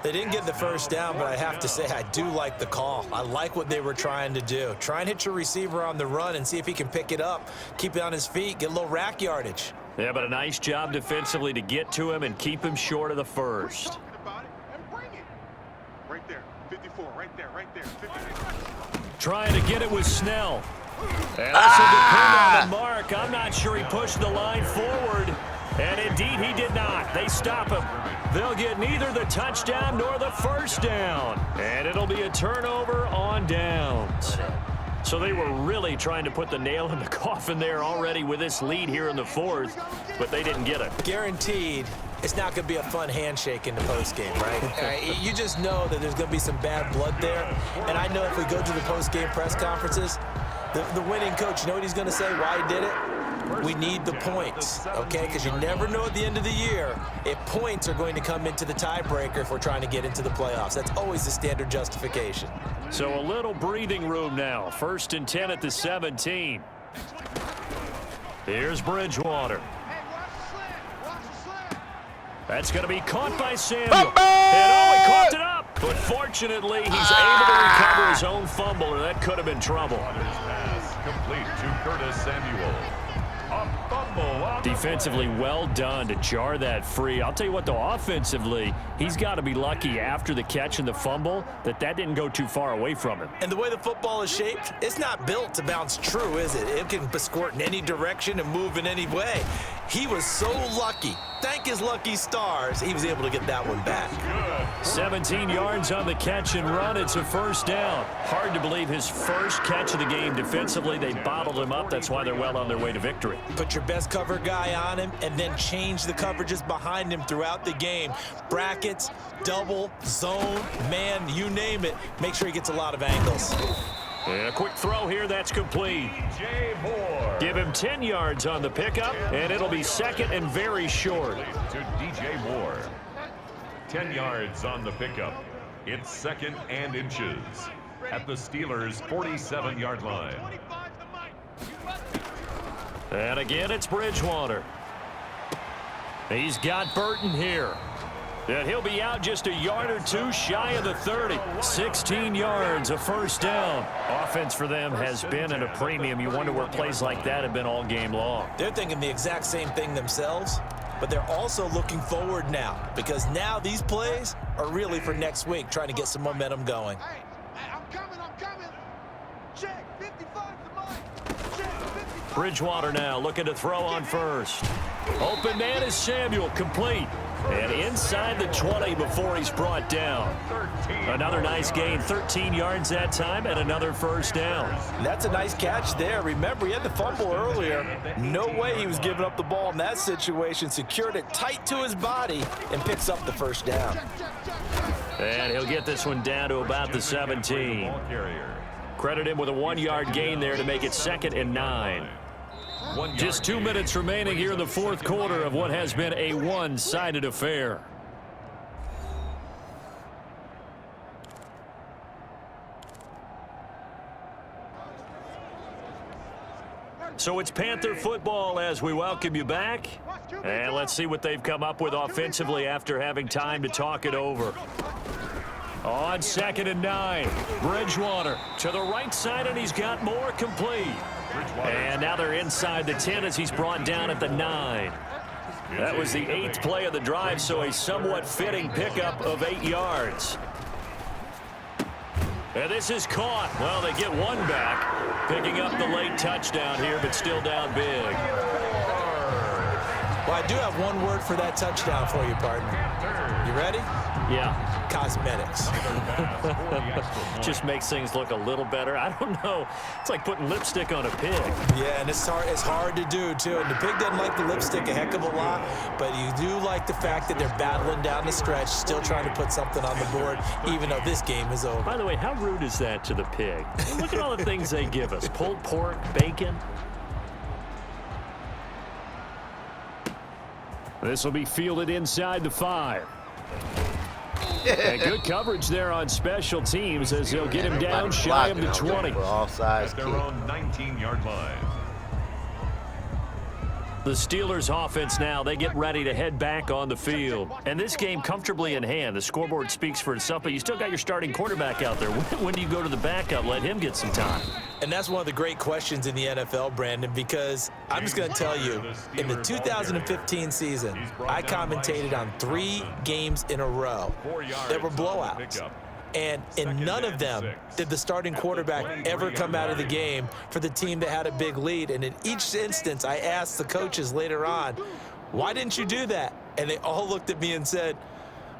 They didn't get the 1st down, but I have to say I do like the call. I like what they were trying to do. Try and hit your receiver on the run and see if he can pick it up, keep it on his feet, get a little rack yardage. Yeah, but a nice job defensively to get to him and keep him short of the 1st. Talking about it and bring it. Right there. 54. Right there. Right there. 54. Trying to get it with Snell. And this will depend on the mark. I'm not sure he pushed the line forward. And indeed, he did not. They stop him. They'll get neither the touchdown nor the 1st down. And it'll be a turnover on downs. So they were really trying to put the nail in the coffin there already with this lead here in the 4th, but they didn't get it. Guaranteed, it's not going to be a fun handshake in the postgame, right? You just know that there's going to be some bad blood there. And I know if we go to the postgame press conferences, the winning coach, you know what he's going to say, why he did it? We need the points, okay? Because you never know at the end of the year if points are going to come into the tiebreaker if we're trying to get into the playoffs. That's always the standard justification. So a little breathing room now. 1st and 10 at the 17. Here's Bridgewater. Hey, watch the slant. Watch the slant. That's going to be caught by Samuel. And he caught it up. But fortunately, he's able to recover his own fumble, or that could have been trouble. Pass complete to Curtis Samuel. A fumble on the Defensively, well done to jar that free. I'll tell you what, though, offensively, he's got to be lucky after the catch and the fumble that didn't go too far away from him. And the way the football is shaped, it's not built to bounce true, is it? It can squirt in any direction and move in any way. He was so lucky. Thank his lucky stars, he was able to get that one back. 17 yards on the catch and run. It's a 1st down. Hard to believe his first catch of the game defensively. They bottled him up. That's why they're well on their way to victory. Put your best cover guy on him and then change the coverages behind him throughout the game. Brackets, double, zone, man, you name it. Make sure he gets a lot of angles. And a quick throw here, that's complete. DJ Moore. Give him 10 yards on the pickup, and it'll be 2nd and very short. To DJ Moore. 10 yards on the pickup. It's 2nd and inches at the Steelers' 47-yard line. 25 to Mike. And again, it's Bridgewater. He's got Burton here. And he'll be out just a yard or two shy of the 30. 16 yards, a 1st down. Offense for them has been at a premium. You wonder where plays like that have been all game long. They're thinking the exact same thing themselves, but they're also looking forward now because now these plays are really for next week, trying to get some momentum going. Hey, I'm coming. Check, 55 to Mike. Check, 55. Bridgewater now looking to throw on 1st. Open man is Samuel, complete. And inside the 20 before he's brought down. Another nice gain, 13 yards that time, and another 1st down. That's a nice catch there. Remember, he had the fumble earlier. No way he was giving up the ball in that situation. Secured it tight to his body and picks up the 1st down. And he'll get this one down to about the 17. Credit him with a 1-yard gain there to make it 2nd and 9. Just 2 minutes remaining here in the 4th quarter of what has been a one-sided affair. So it's Panther football as we welcome you back. And let's see what they've come up with offensively after having time to talk it over. On 2nd and 9, Bridgewater to the right side, and he's got more complete. And now they're inside the 10 as he's brought down at the 9. That was the 8th play of the drive, so a somewhat fitting pickup of 8 yards. And this is caught. Well, they get one back, picking up the late touchdown here, but still down big. Well, I do have one word for that touchdown for you, partner. You ready? Yeah. Cosmetics. Just makes things look a little better. I don't know. It's like putting lipstick on a pig. Yeah, and it's hard to do, too. And the pig doesn't like the lipstick a heck of a lot, but you do like the fact that they're battling down the stretch, still trying to put something on the board, even though this game is over. By the way, how rude is that to the pig? Look at all the things they give us. Pulled pork, bacon. This will be fielded inside the 5. And good coverage there on special teams as they'll get him down shy of the 20. At their own 19-yard line. The Steelers offense now, they get ready to head back on the field. And this game comfortably in hand. The scoreboard speaks for itself, but you still got your starting quarterback out there. When do you go to the backup? Let him get some time. And that's one of the great questions in the NFL, Brandon, because I'm just going to tell you, in the 2015 season, I commentated on 3 games in a row that were blowouts. And in none of them did the starting quarterback ever come out of the game for the team that had a big lead. And in each instance, I asked the coaches later on, why didn't you do that? And they all looked at me and said,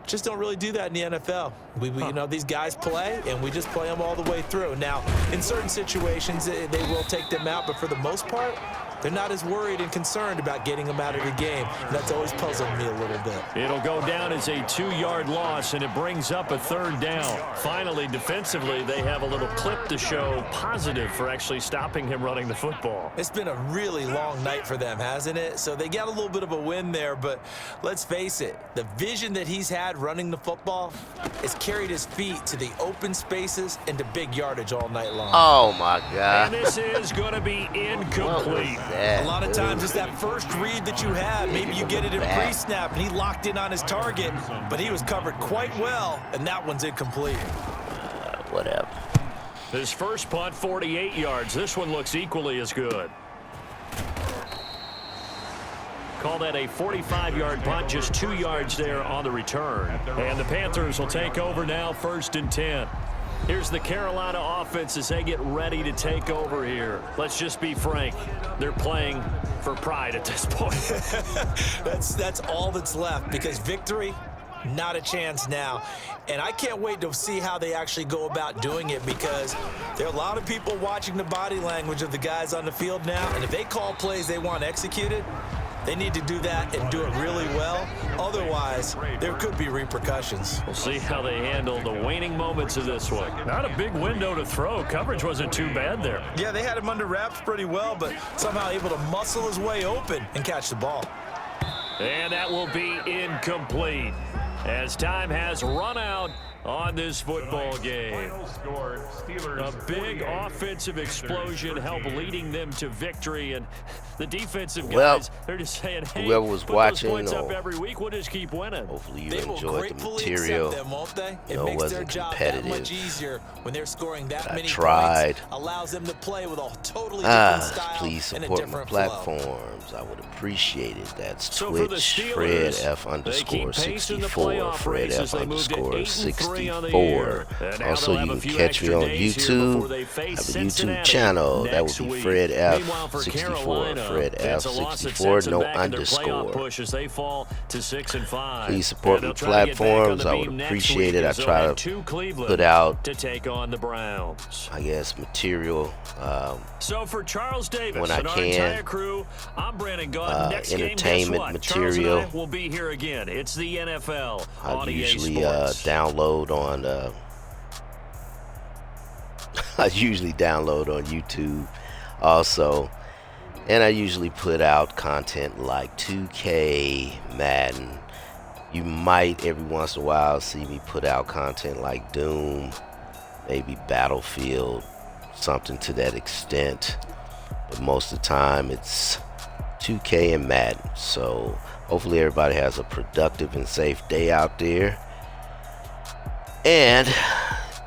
just don't really do that in the NFL. You know, these guys play, and we just play them all the way through. Now, in certain situations, they will take them out, but for the most part, they're not as worried and concerned about getting them out of the game. And that's always puzzled me a little bit. It'll go down as a 2-yard loss, and it brings up a 3rd down. Finally, defensively, they have a little clip to show positive for actually stopping him running the football. It's been a really long night for them, hasn't it? So they got a little bit of a win there, but let's face it, the vision that he's had running the football has carried his feet to the open spaces and to big yardage all night long. Oh, my God. And this is going to be incomplete. A lot of times it's that first read that you have. Maybe you get it in pre-snap, and he locked in on his target, but he was covered quite well, and that one's incomplete. Whatever. His first punt, 48 yards. This one looks equally as good. Call that a 45-yard punt, just 2 yards there on the return. And the Panthers will take over now, 1st and 10. Here's the Carolina offense as they get ready to take over here. Let's just be frank. They're playing for pride at this point. That's all that's left, because victory, not a chance now. And I can't wait to see how they actually go about doing it, because there are a lot of people watching the body language of the guys on the field now. And if they call plays they want executed, they need to do that and do it really well. Otherwise, there could be repercussions. We'll see how they handle the waning moments of this one. Not a big window to throw. Coverage wasn't too bad there. Yeah, they had him under wraps pretty well, but somehow able to muscle his way open and catch the ball. And that will be incomplete as time has run out on this football game. A big offensive explosion helped leading them to victory, and the defensive guys, they're just saying, hey, whoever was put watching, those points up every week, we'll just keep winning. Hopefully you They will enjoyed the gratefully material. accept them, won't they? You know, It it makes their wasn't job competitive. that much easier when they're scoring that I many tried. points. Allows them to play with a totally different style Please and a support my different flow. platforms. I would appreciate it. That's So for the Twitch, Steelers, Fred F they keep pace in the _64, playoff Fred race F as they move to 8-3 on the 64. year. And now Also, they'll have you a can few catch me extra on days here before YouTube. they I face have a YouTube Cincinnati channel. That would next be week. Fred F Meanwhile, for 64, Carolina, Fred F it's a loss that 64, sets them no back in their playoff underscore. push as they fall to 6-5. Please support And my they'll try to get back on platforms. the I would beam next appreciate week it. I as they'll try head to Cleveland put out, to take on the Browns. I guess, material. So for Charles Davis when I and our can, entire crew, I'm Brandon Gunn. Next game, guess entertainment what? Charles and material. I will be here again. It's the NFL on I EA usually Sports. download on I usually download on YouTube also, and I usually put out content like 2K, Madden. You might every once in a while see me put out content like Doom, maybe Battlefield, something to that extent, but most of the time it's 2K and Madden. So hopefully everybody has a productive and safe day out there, and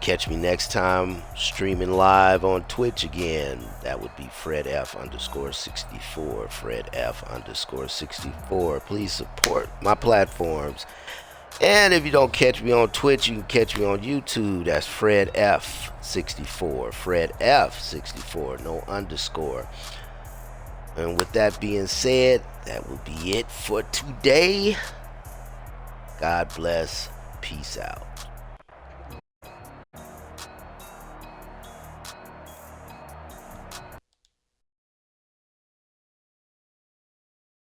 catch me next time streaming live on Twitch again. That would be Fred F _64. Fred F _64. Please support my platforms. And if you don't catch me on Twitch, you can catch me on YouTube. That's Fred F 64. Fred F 64. No underscore. And with that being said, that will be it for today. God bless. Peace out.